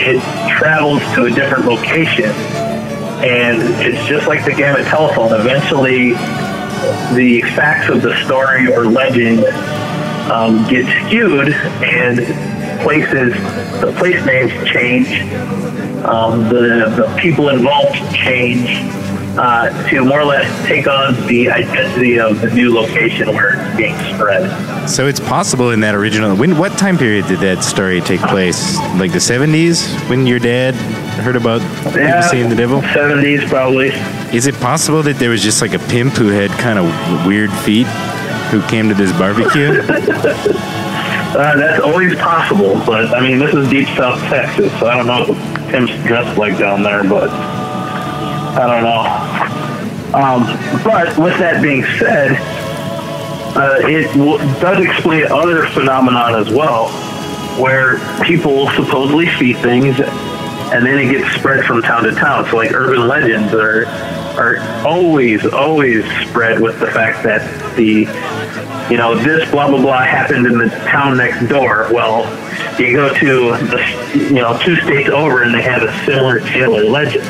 it travels to a different location. And it's just like the game of telephone. Eventually, the facts of the story or legend get skewed, and the place names change, the people involved change to more or less take on the identity of the new location where it's being spread. So it's possible in that original... What time period did that story take place? Like the 70s, when your dad heard about people seeing the devil? 70s, probably. Is it possible that there was just like a pimp who had kind of weird feet who came to this barbecue? That's always possible, but I mean, this is deep South Texas, so I don't know what pimp's dressed like down there, but I don't know. But with that being said, it does explain other phenomenon as well, where people supposedly see things, and then it gets spread from town to town. So like urban legends are always spread with the fact that this blah blah blah happened in the town next door. Well, you go to the 2 states over and they have a similar tale or legend.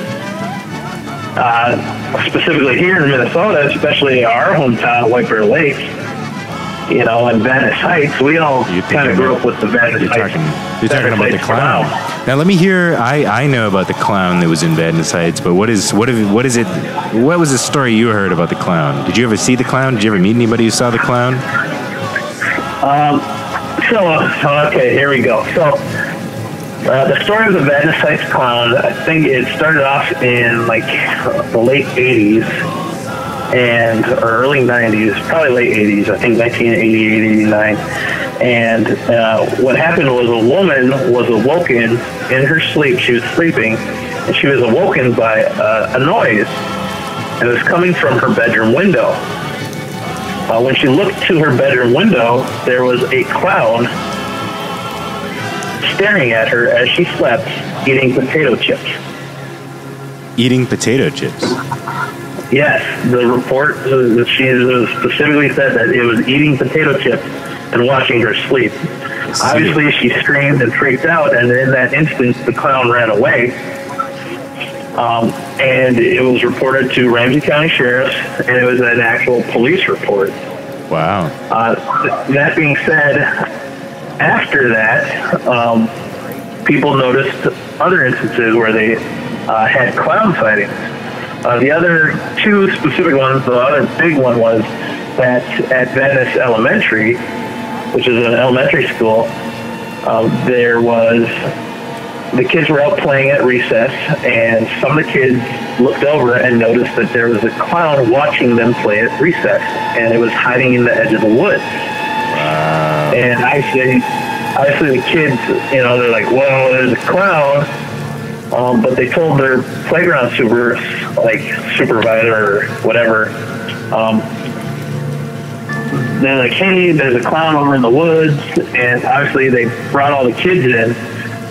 Specifically here in Minnesota, especially our hometown, White Bear Lake, and Venice Heights, we all kind of grew up with the Venice Heights. You're talking about the clown. Now let me hear. I know about the clown that was in Venice Heights, but what is it? What was the story you heard about the clown? Did you ever see the clown? Did you ever meet anybody who saw the clown? Okay, here we go. So the story of the Venice Heights clown, I think it started off in like the late 80s or early 90s, probably late 80s, I think 1988, 89. And what happened was a woman was awoken in her sleep. She was sleeping, and she was awoken by a noise. And it was coming from her bedroom window. When she looked to her bedroom window, there was a clown staring at her as she slept, eating potato chips. Eating potato chips? Yes, the report, she specifically said that it was eating potato chips and watching her sleep. Obviously, she screamed and freaked out, and in that instance, the clown ran away. And it was reported to Ramsey County Sheriff's, and it was an actual police report. Wow. That being said, after that, people noticed other instances where they had clown sightings. The other 2 specific ones, the other big one was that at Venice Elementary, which is an elementary school, there was the kids were out playing at recess, and some of the kids looked over and noticed that there was a clown watching them play at recess, and it was hiding in the edge of the woods. Wow. And obviously the kids, they're like, well, there's a clown. But they told their playground supervisor or whatever, they're like, hey, there's a clown over in the woods. And obviously they brought all the kids in.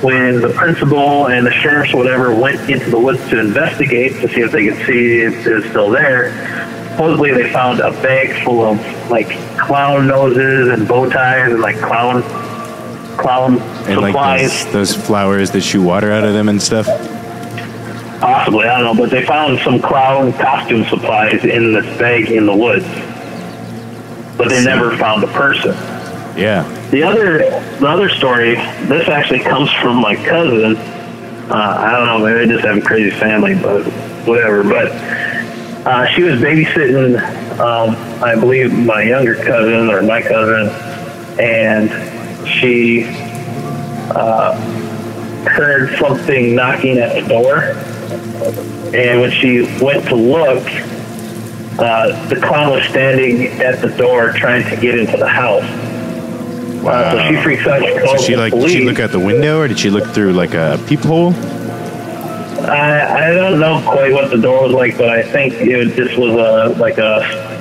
When the principal and the sheriffs, whatever, went into the woods to investigate to see if they could see if it was still there, supposedly they found a bag full of like clown noses and bow ties and like clown and supplies. Like those flowers that shoot water out of them and stuff? Possibly, I don't know, but they found some clown costume supplies in this bag in the woods. But they never found a person. Yeah. The other story, this actually comes from my cousin. I don't know, maybe I just have a crazy family, but whatever. But she was babysitting, I believe, my younger cousin or my cousin, and she heard something knocking at the door. And when she went to look, the clown was standing at the door trying to get into the house. Wow. So she freaks out. She calls the police. Did she look out the window, or did she look through like a peephole? I don't know quite what the door was like, but I think it just was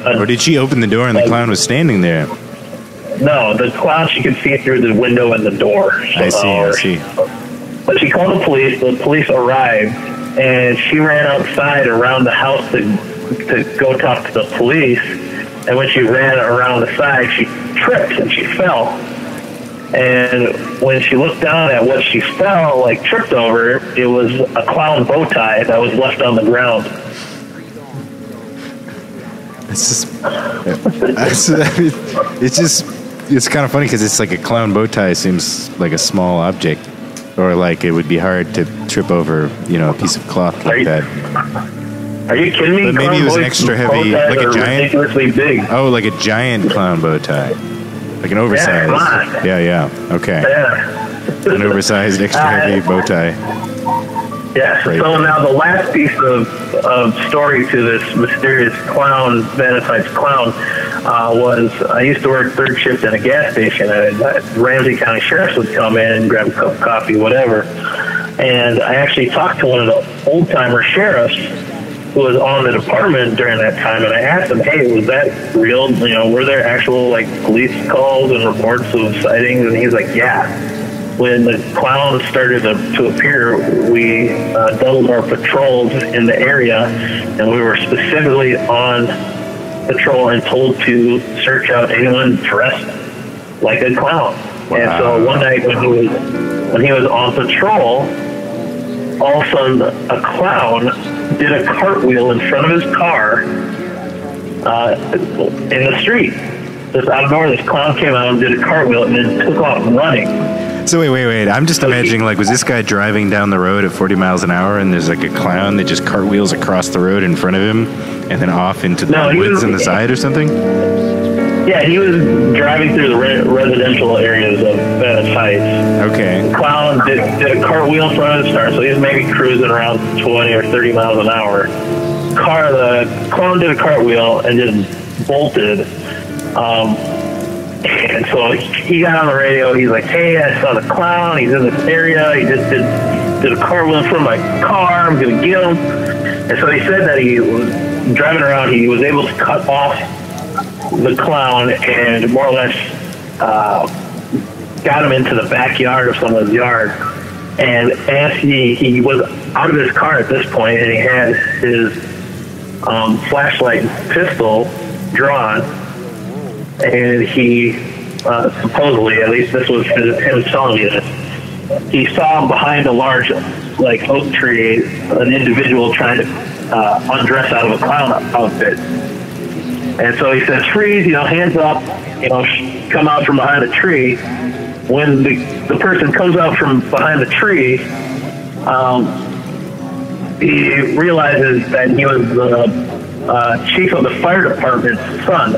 Or did she open the door and the clown was standing there? No, the clown, she could see through the window and the door. I see. But she called the police arrived, and she ran outside around the house to go talk to the police. And when she ran around the side, she tripped and she fell. And when she looked down at what she tripped over, it was a clown bow tie that was left on the ground. It's kind of funny because it's like a clown bow tie seems like a small object, or like it would be hard to trip over, a piece of cloth like that. Are you kidding me? But maybe it was an extra heavy, like a giant, ridiculously big. Oh, like a giant clown bow tie, like an oversized. Yeah. Okay. Yeah. An oversized, extra heavy bow tie. Yes. Right. So now the last piece of story to this mysterious clown, vanitized clown, was I used to work third shift at a gas station, and Ramsey County Sheriffs would come in and grab a cup of coffee, whatever. And I actually talked to one of the old-timer sheriffs who was on the department during that time, and I asked him, hey, was that real? Were there actual police calls and reports of sightings? And he's like, yeah. When the clown started to appear, we doubled our patrols in the area, and we were specifically on patrol and told to search out anyone dressed like a clown. Wow. And so one night when he was on patrol, all of a sudden a clown did a cartwheel in front of his car in the street. Just out of nowhere, this clown came out and did a cartwheel and then took off running. So wait. I'm just imagining, was this guy driving down the road at 40 miles an hour and there's a clown that just cartwheels across the road in front of him and then off into the woods on the side or something? Yeah, he was driving through the residential areas of Venice Heights. Okay. The clown did a cartwheel in front of his car, so he was maybe cruising around 20 or 30 miles an hour. The clown did a cartwheel and just bolted. And so he got on the radio. He's like, hey, I saw the clown. He's in this area. He just did a cartwheel in front of my car. I'm going to get him. And so he said that he was driving around. He was able to cut off the clown and more or less got him into the backyard of someone's yard. And as he was out of his car at this point, and he had his flashlight pistol drawn, and he supposedly, at least this was him telling me this, he saw behind a large oak tree an individual trying to undress out of a clown outfit. And so he says, freeze, hands up, come out from behind a tree. When the person comes out from behind the tree, he realizes that he was the chief of the fire department's son.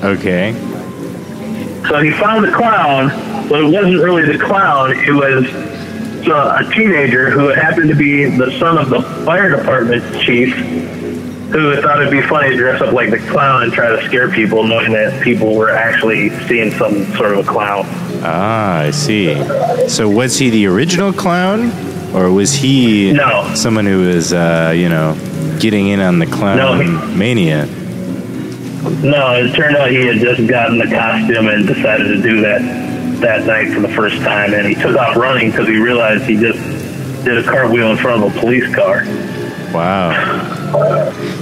Okay. So he found the clown, but it wasn't really the clown. It was a teenager who happened to be the son of the fire department chief, who thought it'd be funny to dress up like the clown and try to scare people, knowing that people were actually seeing some sort of a clown. Ah, I see. So was he the original clown, or was he someone who was, getting in on the clown mania? No, it turned out he had just gotten the costume and decided to do that night for the first time, and he took off running because he realized he just did a cartwheel in front of a police car. Wow.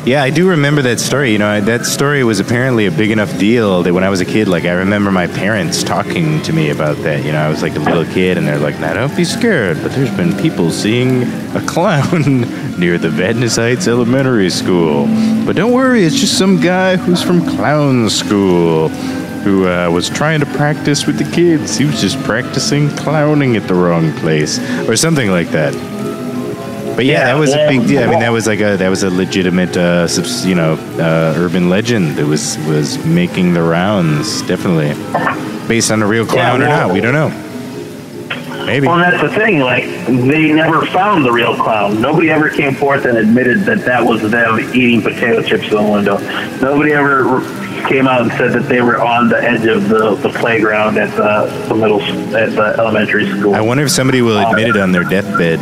Yeah, I do remember that story. That story was apparently a big enough deal that when I was a kid, I remember my parents talking to me about that. I was like a little kid, and they're like, "Now don't be scared, but there's been people seeing a clown near the Vadnais Heights Elementary School. But don't worry, it's just some guy who's from clown school who was trying to practice with the kids. He was just practicing clowning at the wrong place," or something like that. But yeah, that was a big deal. I mean, that was a legitimate, urban legend that was making the rounds. Definitely, based on a real clown or not, we don't know. Maybe. Well, that's the thing. They never found the real clown. Nobody ever came forth and admitted that was them eating potato chips in the window. Nobody ever came out and said that they were on the edge of the playground at the elementary school. I wonder if somebody will admit it on their deathbed.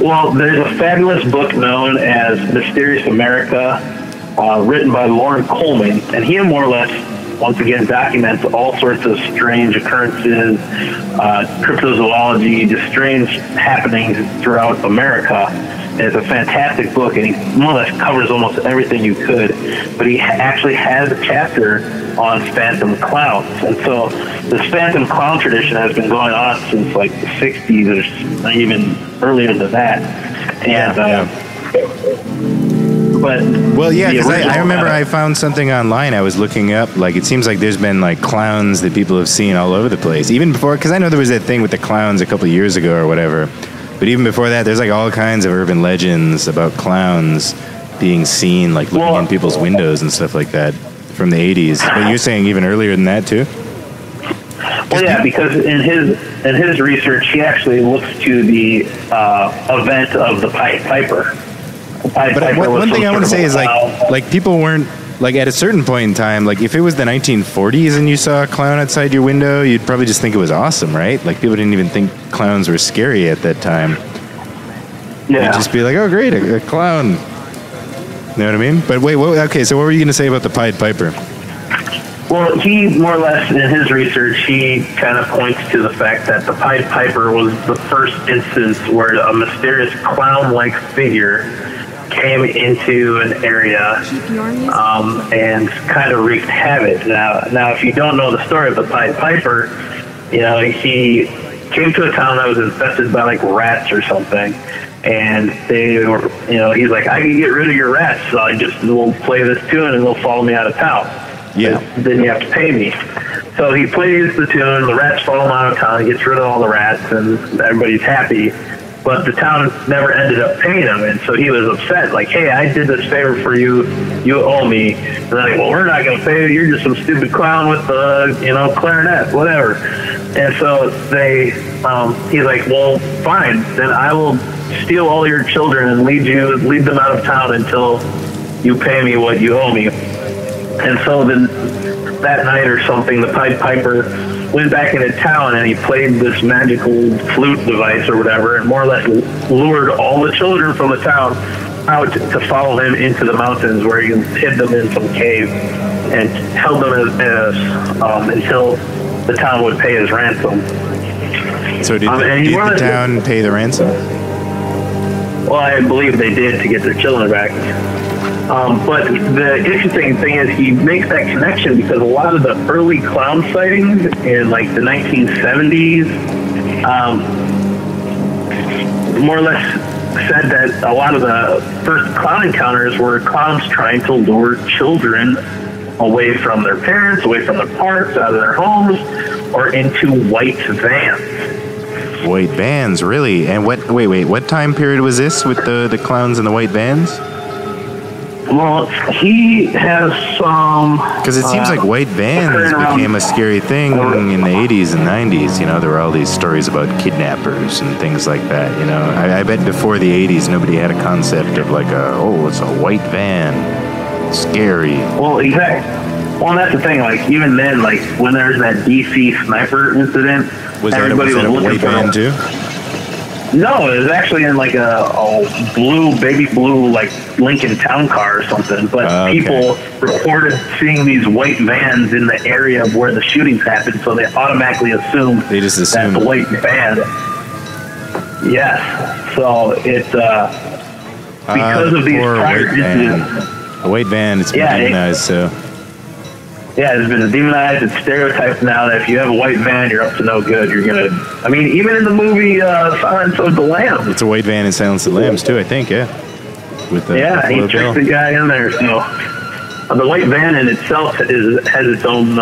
Well, there's a fabulous book known as Mysterious America, written by Lauren Coleman, and he more or less, once again, documents all sorts of strange occurrences, cryptozoology, just strange happenings throughout America. And it's a fantastic book, and he more or less covers almost everything you could. But he actually has a chapter on phantom clowns. And so this phantom clown tradition has been going on since the 60s or even earlier than that. And because I remember I found something online. I was looking up, it seems like there's been clowns that people have seen all over the place, even before, because I know there was that thing with the clowns a couple of years ago or whatever. But even before that, there's all kinds of urban legends about clowns being seen, looking in people's windows and stuff like that from the 80s. But you're saying even earlier than that too? Well, yeah, because in his research, he actually looks to the event of the Pied Piper. But one thing I want to say is people weren't at a certain point in time, if it was the 1940s and you saw a clown outside your window, you'd probably just think it was awesome, right? People didn't even think clowns were scary at that time. Yeah. You'd just be like, oh great, a clown. You know what I mean? But wait, so what were you going to say about the Pied Piper? Well, he more or less, in his research, he kind of points to the fact that the Pied Piper was the first instance where a mysterious clown-like figure came into an area and kind of wreaked havoc. Now, if you don't know the story of the Pied Piper, he came to a town that was infested by rats or something, and they were, he's like, I can get rid of your rats, so I just will play this tune and they'll follow me out of town. Yeah. Then you have to pay me. So he plays the tune, the rats follow him out of town, he gets rid of all the rats, and everybody's happy. But the town never ended up paying him, and so he was upset. Hey, I did this favor for you, you owe me. And they're like, well, we're not going to pay you. You're just some stupid clown with the, clarinet, whatever. And so he's like, well, fine. Then I will steal all your children and lead them out of town until you pay me what you owe me. And so then that night or something, the Pied Piper went back into town and he played this magical flute device or whatever, and more or less lured all the children from the town out to follow him into the mountains, where he hid them in some cave and held them until the town would pay his ransom. So did the town pay the ransom? Well, I believe they did to get their children back. But the interesting thing is he makes that connection because a lot of the early clown sightings in like the 1970s more or less said that a lot of the first clown encounters were clowns trying to lure children away from their parents, away from their parks, out of their homes, or into white vans. White vans, really? And what time period was this with the clowns and the white vans? Well, he has some... Because it seems like white vans became a scary thing in the 80s and 90s. You know, there were all these stories about kidnappers and things like that. You know, I bet before the 80s, nobody had a concept of like, it's a white van. Scary. Well, exactly. Well, that's the thing. Like, even then, like, when there's that DC sniper incident, everybody was looking white for van too? No, it was actually in like a baby blue, like Lincoln Town Car or something. But people reported seeing these white vans in the area of where the shootings happened, so they automatically assumed that's the white van. Yes. So it's because of these prior incidents. The white van has been demonized, so. Yeah, it's been demonized. It's stereotyped now that if you have a white van, you're up to no good. You're going to... I mean, even in the movie Silence of the Lambs. It's a white van in Silence of the Lambs, too, I think, yeah. With the he tricked the guy in there, so... The white van in itself has its own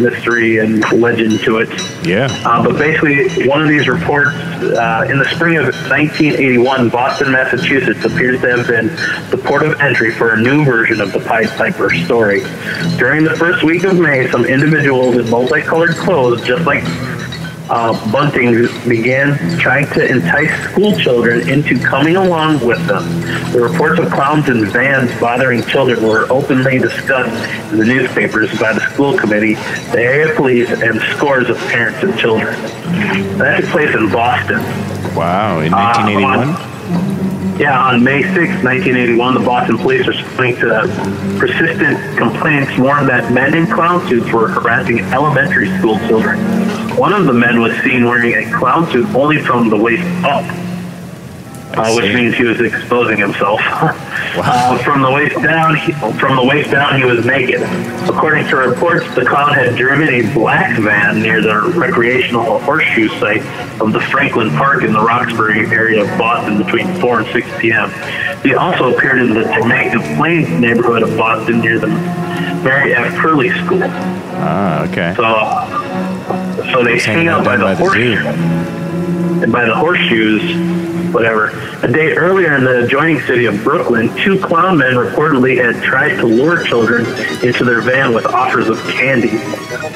mystery and legend to it. Yeah. But basically, one of these reports in the spring of 1981, Boston, Massachusetts appears to have been the port of entry for a new version of the Pied Piper story. During the first week of May, some individuals in multicolored clothes, just like Bunting, began trying to entice school children into coming along with them. The reports of clowns and vans bothering children were openly discussed in the newspapers by the school committee, the area police, and scores of parents and children. That took place in Boston. Wow, in 1981? On May 6, 1981, the Boston police responding to persistent complaints warned that men in clown suits were harassing elementary school children. One of the men was seen wearing a clown suit only from the waist up, which means he was exposing himself. Wow. From the waist down, he was naked. According to reports, the clown had driven a black van near the recreational horseshoe site of the Franklin Park in the Roxbury area of Boston between 4 and 6 p.m. He also appeared in the Jamaica Plains neighborhood of Boston near the Mary F. Curley School. Okay. So they hang out by the horseshoes, whatever. A day earlier in the adjoining city of Brooklyn, 2 clown men reportedly had tried to lure children into their van with offers of candy.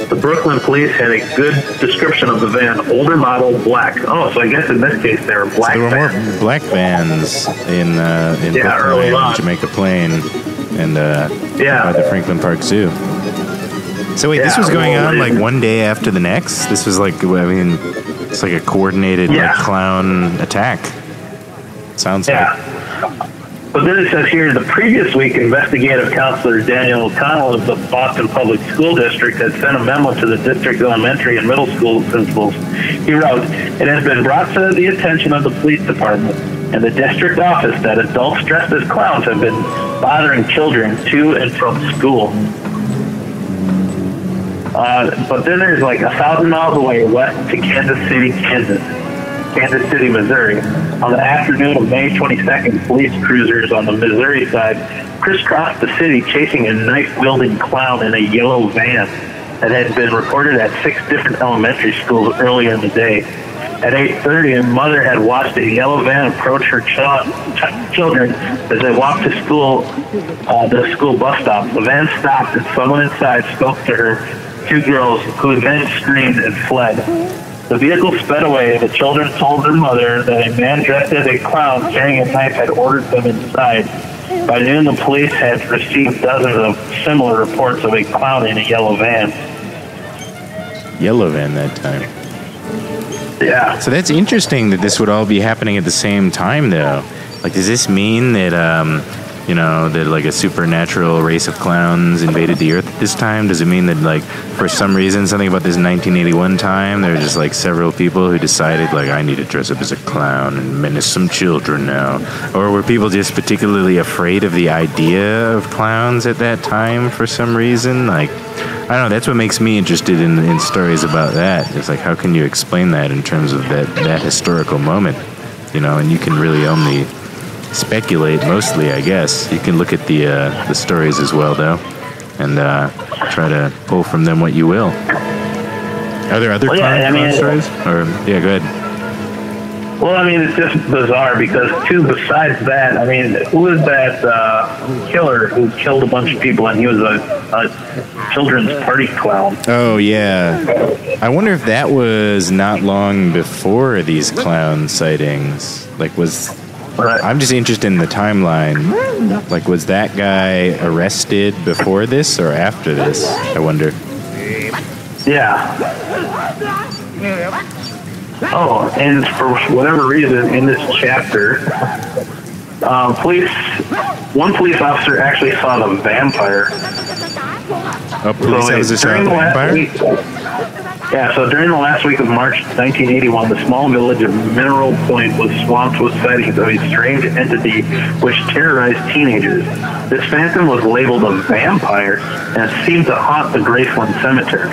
The Brooklyn police had a good description of the van, older model, black. Oh, so I guess in this case they were black. So there were more black vans in Brooklyn and Jamaica Plain and by the Franklin Park Zoo. So wait, this was going on like one day after the next? This was like, it's like a coordinated clown attack. Sounds like. But then it says here, the previous week, investigative counselor Daniel O'Connell of the Boston Public School District had sent a memo to the district elementary and middle school principals. He wrote, "It has been brought to the attention of the police department and the district office that adults dressed as clowns have been bothering children to and from school." But then there's like 1,000 miles away west to Kansas City, Missouri. On the afternoon of May 22nd, police cruisers on the Missouri side crisscrossed the city chasing a knife-wielding clown in a yellow van that had been reported at 6 different elementary schools earlier in the day. At 8:30, a mother had watched a yellow van approach her children as they walked to school, the school bus stop. The van stopped and someone inside spoke to her 2 girls, who then screamed and fled. The vehicle sped away, and the children told their mother that a man dressed as a clown carrying a knife had ordered them inside. By noon, the police had received dozens of similar reports of a clown in a yellow van. Yellow van that time. Yeah. So that's interesting that this would all be happening at the same time, though. Like, does this mean that, that like a supernatural race of clowns invaded the earth at this time? Does it mean that, like, for some reason, something about this 1981 time, there were just like several people who decided, like, I need to dress up as a clown and menace some children now? Or were people just particularly afraid of the idea of clowns at that time for some reason? Like, I don't know, that's what makes me interested in stories about that. It's like, how can you explain that in terms of that historical moment? And you can really only speculate mostly, I guess. You can look at the stories as well, though, and try to pull from them what you will. Are there other clown stories? Or go ahead. Well, I mean, it's just bizarre because, too, besides that, I mean, who is that killer who killed a bunch of people and he was a children's party clown? Oh, yeah. I wonder if that was not long before these clown sightings. Like, I'm just interested in the timeline. Like, was that guy arrested before this or after this? I wonder. Yeah. Oh, and for whatever reason, in this chapter, one police officer actually saw the vampire. A police officer saw the vampire? So during the last week of March 1981, the small village of Mineral Point was swamped with sightings of a strange entity which terrorized teenagers. This phantom was labeled a vampire and seemed to haunt the Graceland Cemetery.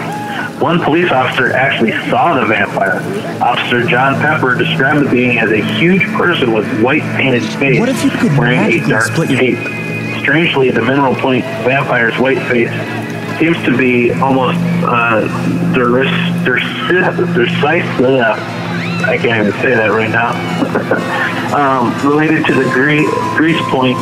One police officer actually saw the vampire. Officer John Pepper described the being as a huge person with white painted face wearing a dark cape. Strangely, the Mineral Point vampire's white face seems to be almost I can't even say that right now. Related to the grease point,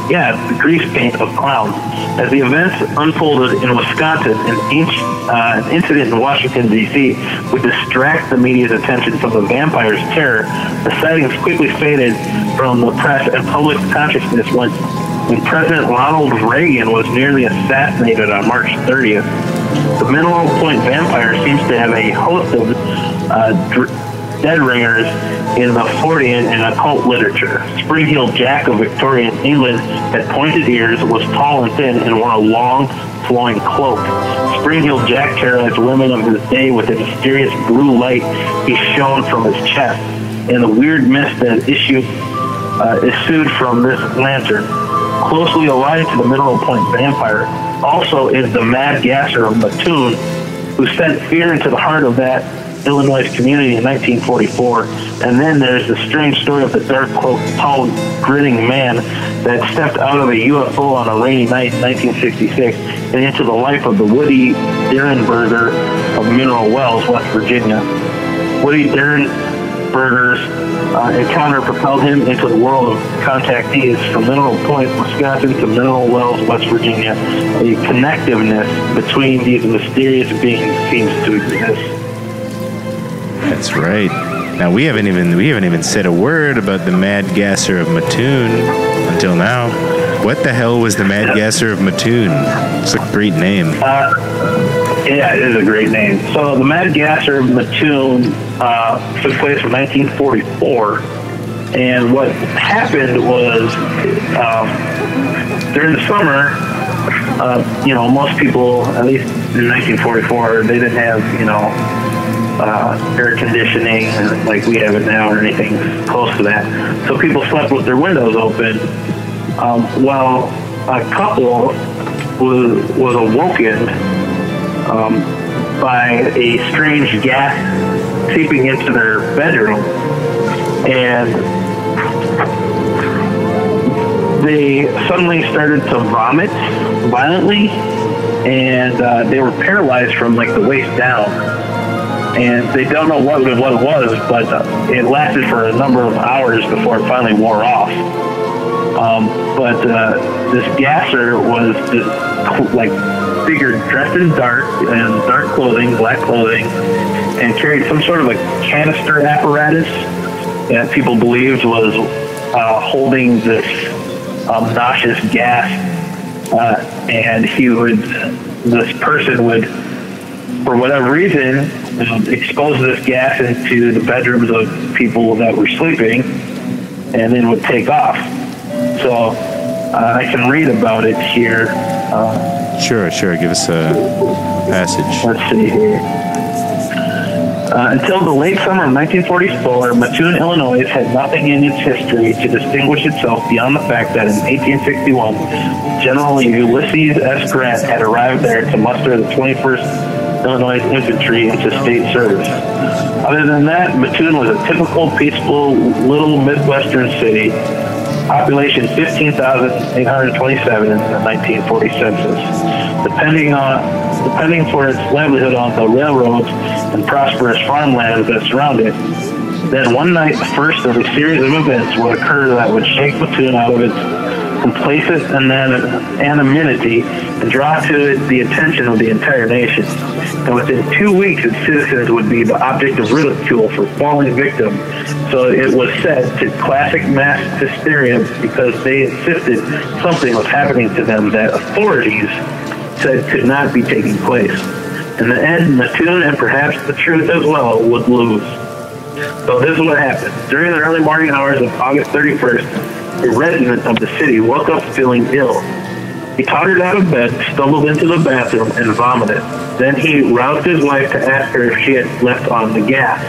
the grease paint of clowns. As the events unfolded in Wisconsin, an incident in Washington, D.C. would distract the media's attention from the vampire's terror. The sightings quickly faded from the press and public consciousness when President Ronald Reagan was nearly assassinated on March 30th. The Mineral Point vampire seems to have a host of dead ringers in the Fortean and occult literature. Spring-heeled Jack of Victorian England had pointed ears, was tall and thin, and wore a long, flowing cloak. Spring-heeled Jack terrorized women of his day with a mysterious blue light he shone from his chest, and the weird mist that issued from this lantern. Closely allied to the Mineral Point vampire also is the Mad Gasser of Mattoon, who sent fear into the heart of that Illinois community in 1944. And then there's the strange story of the dark-cloaked, tall, grinning man that stepped out of a UFO on a rainy night in 1966 and into the life of the Woody Derenberger of Mineral Wells, West Virginia. Woody Derenberger's encounter propelled him into the world of contactees from Mineral Point, Wisconsin to Mineral Wells, West Virginia. A connectiveness between these mysterious beings seems to exist. That's right. Now we haven't even said a word about the Mad Gasser of Mattoon until now. What the hell was the Mad Gasser of Mattoon? It's a great name. Yeah, it is a great name. So the Mad Gasser of Mattoon took place in 1944, and what happened was during the summer, most people, at least in 1944, they didn't have air conditioning like we have it now or anything close to that. So people slept with their windows open. While a couple was awoken by a strange gas seeping into their bedroom, and they suddenly started to vomit violently, and they were paralyzed from like the waist down, and they don't know what it was, but it lasted for a number of hours before it finally wore off. But this gasser was this figure dressed in dark clothing, black clothing, and carried some sort of a canister apparatus that people believed was holding this noxious gas, and this person would, for whatever reason, expose this gas into the bedrooms of people that were sleeping, and then would take off. So I can read about it here. Sure. Give us a passage. Let's see here. Until the late summer of 1944, Mattoon, Illinois had nothing in its history to distinguish itself beyond the fact that in 1861, General Ulysses S. Grant had arrived there to muster the 21st Illinois Infantry into state service. Other than that, Mattoon was a typical, peaceful, little Midwestern city. Population 15,827 in the 1940 census. Depending for its livelihood on the railroads and prosperous farmlands that surround it, Then one night, the first of a series of events would occur that would shake Mattoon out of its complacent anonymity and draw to it the attention of the entire nation. And within 2 weeks, its citizens would be the object of ridicule for falling victim. So it was said to classic mass hysteria because they insisted something was happening to them that authorities said could not be taking place. In the end, Mattoon and perhaps the truth as well would lose. So this is what happened. During the early morning hours of August 31st, a resident of the city woke up feeling ill. He tottered out of bed, stumbled into the bathroom, and vomited. Then he roused his wife to ask her if she had left on the gas.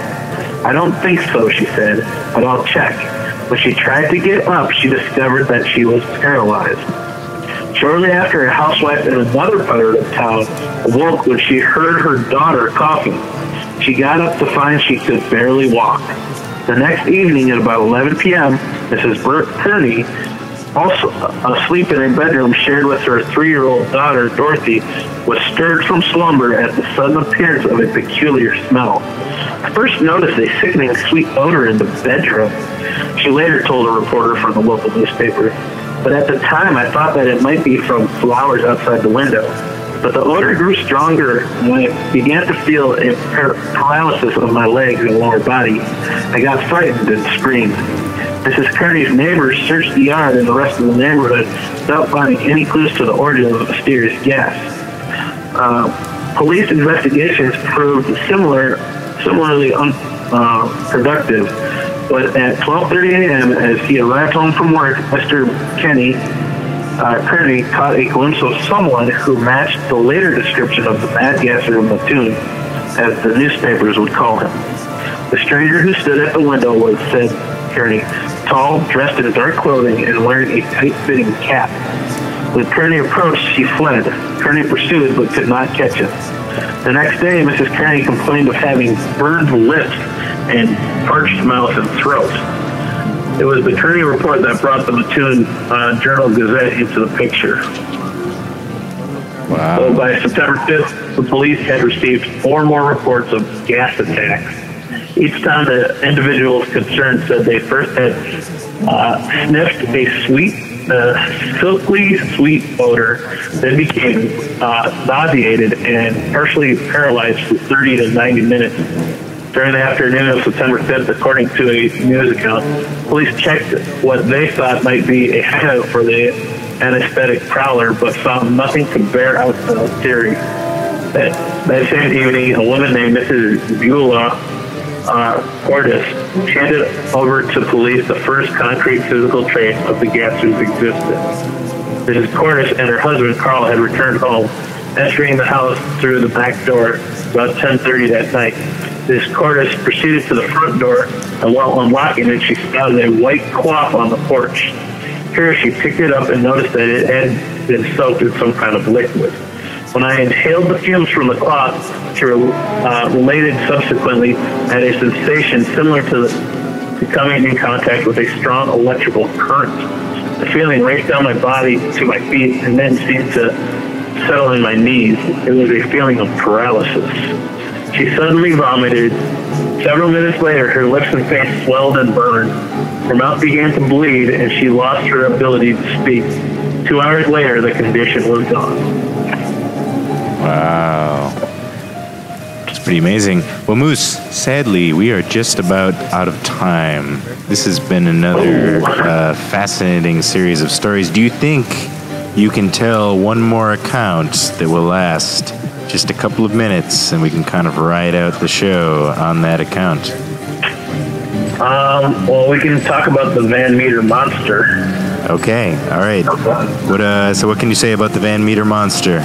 "I don't think so," she said, "but I'll check." When she tried to get up, she discovered that she was paralyzed. Shortly after, a housewife in another part of town awoke when she heard her daughter coughing. She got up to find she could barely walk. The next evening at about 11 p.m., Mrs. Kearney, also asleep in her bedroom shared with her 3-year-old daughter, Dorothy, was stirred from slumber at the sudden appearance of a peculiar smell. I first noticed a sickening sweet odor in the bedroom, she later told a reporter from the local newspaper. But at the time, I thought that it might be from flowers outside the window. But the odor grew stronger when I began to feel a paralysis of my legs and lower body. I got frightened and screamed. Mrs. Kearney's neighbors searched the yard and the rest of the neighborhood without finding any clues to the origin of the mysterious gas. Police investigations proved similarly unproductive. But at 12:30 a.m., as he arrived home from work, Mr. Kearney caught a glimpse of someone who matched the later description of the Mad Gasser of Mattoon, as the newspapers would call him. The stranger who stood at the window was, said Kearney, tall, dressed in dark clothing, and wearing a tight-fitting cap. When Kearney approached, she fled. Kearney pursued, but could not catch him. The next day, Mrs. Kearney complained of having burned lips and parched mouth and throat. It was the Kearney report that brought the Mattoon Journal-Gazette into the picture. Wow. So by September 5th, the police had received 4 more reports of gas attacks. Each time the individuals concerned said they first had sniffed a sweet, silkly sweet odor, then became nauseated and partially paralyzed for 30 to 90 minutes. During the afternoon of September 5th, according to a news account, police checked what they thought might be a hideout for the anesthetic prowler, but found nothing to bear out the theory. That same evening, a woman named Mrs. Beulah Cordes handed over to police the first concrete physical trace of the Gasser's existence. Mrs. Cordes and her husband, Carl, had returned home, entering the house through the back door about 10:30 that night. Mrs. Cordes proceeded to the front door, and while unlocking it, she spotted a white cloth on the porch. Here, she picked it up and noticed that it had been soaked in some kind of liquid. When I inhaled the fumes from the cloth, she related subsequently had a sensation similar to coming in contact with a strong electrical current. The feeling raced down my body to my feet and then seemed to settle in my knees. It was a feeling of paralysis. She suddenly vomited. Several minutes later, her lips and face swelled and burned. Her mouth began to bleed, and she lost her ability to speak. 2 hours later, the condition was gone. Wow. It's pretty amazing. Well, Moose, sadly, we are just about out of time. This has been another fascinating series of stories. Do you think you can tell one more account that will last just a couple of minutes, and we can kind of ride out the show on that account? Well, we can talk about the Van Meter Monster. Okay, all right. So what can you say about the Van Meter Monster?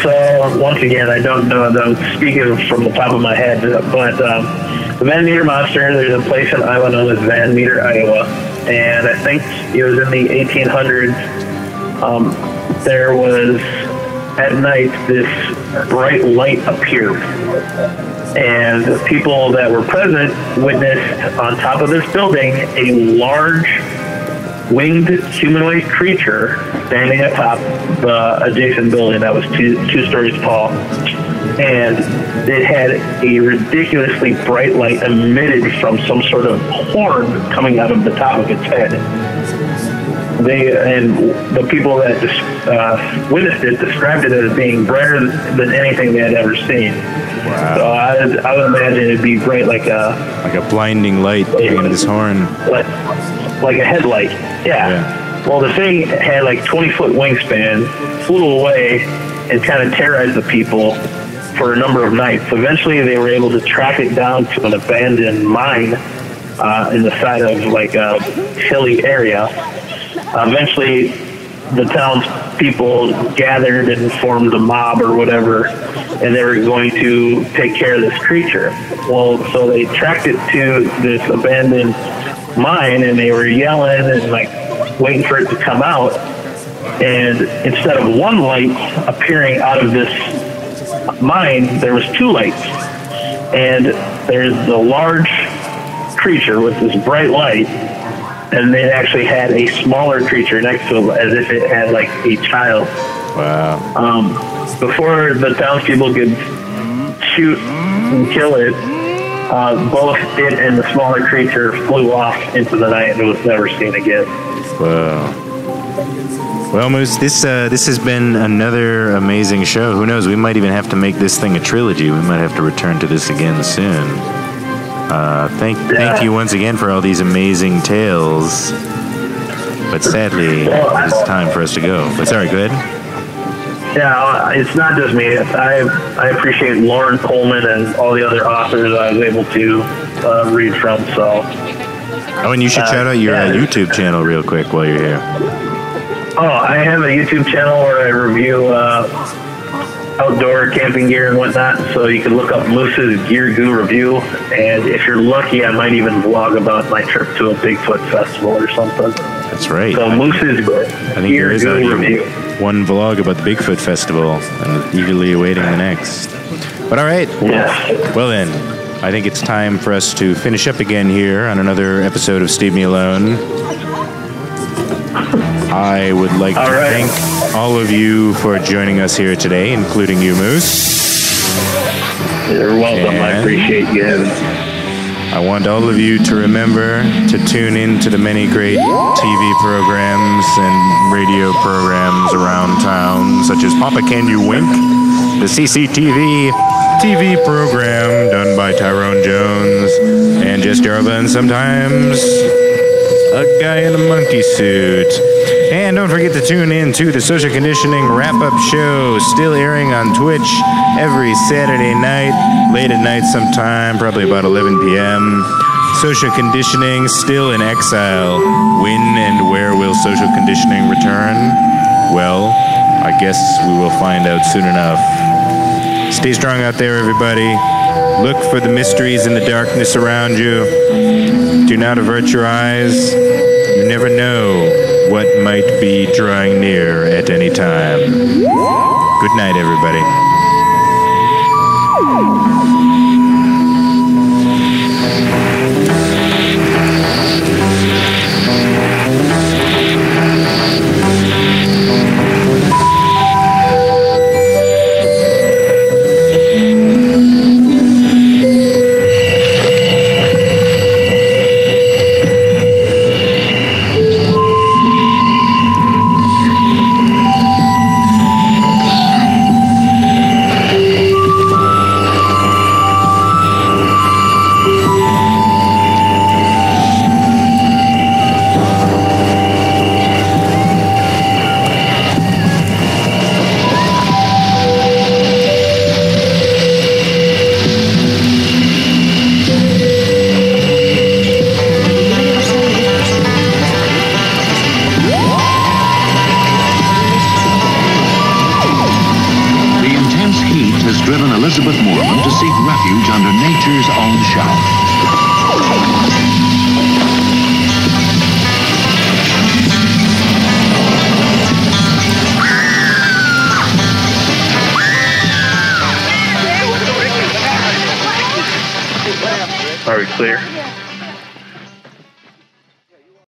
So, once again, I don't know, I'm speaking from the top of my head, but the Van Meter Monster, there's a place in Iowa known as Van Meter, Iowa, and I think it was in the 1800s. There was, at night, this bright light appeared, and the people that were present witnessed on top of this building a large winged humanoid creature standing atop the adjacent building that was two stories tall. and it had a ridiculously bright light emitted from some sort of horn coming out of the top of its head. The people that witnessed it described it as being brighter than anything they had ever seen. Wow. So I would imagine it'd be bright like a blinding light coming out of this horn. Like a headlight. Yeah. Well, the thing had like 20-foot wingspan, flew away, and kind of terrorized the people for a number of nights. Eventually, they were able to track it down to an abandoned mine in the side of like a hilly area. Eventually, the townspeople gathered and formed a mob or whatever, and they were going to take care of this creature. Well, so they tracked it to this abandoned mine, and they were yelling and like waiting for it to come out. And instead of one light appearing out of this mine, there was two lights. And there's the large creature with this bright light, and they actually had a smaller creature next to it as if it had like a child. Wow. Before the townspeople could shoot and kill it, both it and the smaller creature flew off into the night and was never seen again. Wow. Well, Moose, this has been another amazing show. Who knows? We might even have to make this thing a trilogy. We might have to return to this again soon. Thank you once again for all these amazing tales. But sadly, it's time for us to go. But sorry, go ahead. Yeah, it's not just me. I appreciate Lauren Coleman and all the other authors I was able to read from. So. Oh, and you should shout out your YouTube channel real quick while you're here. Oh, I have a YouTube channel where I review outdoor camping gear and whatnot, so you can look up Moose's Gear Goo Review, and if you're lucky, I might even vlog about my trip to a Bigfoot festival or something. That's right. So Moose's Gear Goo Review. One vlog about the Bigfoot festival, and eagerly awaiting the next. But all right. Yes. Well then, I think it's time for us to finish up again here on another episode of Steve Me Alone. I would like to thank all of you for joining us here today, including you, Moose. You're welcome. I appreciate you having me. I want all of you to remember to tune in to the many great TV programs and radio programs around town, such as Papa Can You Wink, the CCTV TV program done by Tyrone Jones and Jess Jarva, and sometimes a guy in a monkey suit. And don't forget to tune in to the Social Conditioning Wrap-Up Show, still airing on Twitch every Saturday night, late at night sometime, probably about 11 p.m. Social Conditioning still in exile. When and where will Social Conditioning return? Well, I guess we will find out soon enough. Stay strong out there, everybody. Look for the mysteries in the darkness around you. Do not avert your eyes. You never know what might be drawing near at any time. Good night, everybody. Are we clear?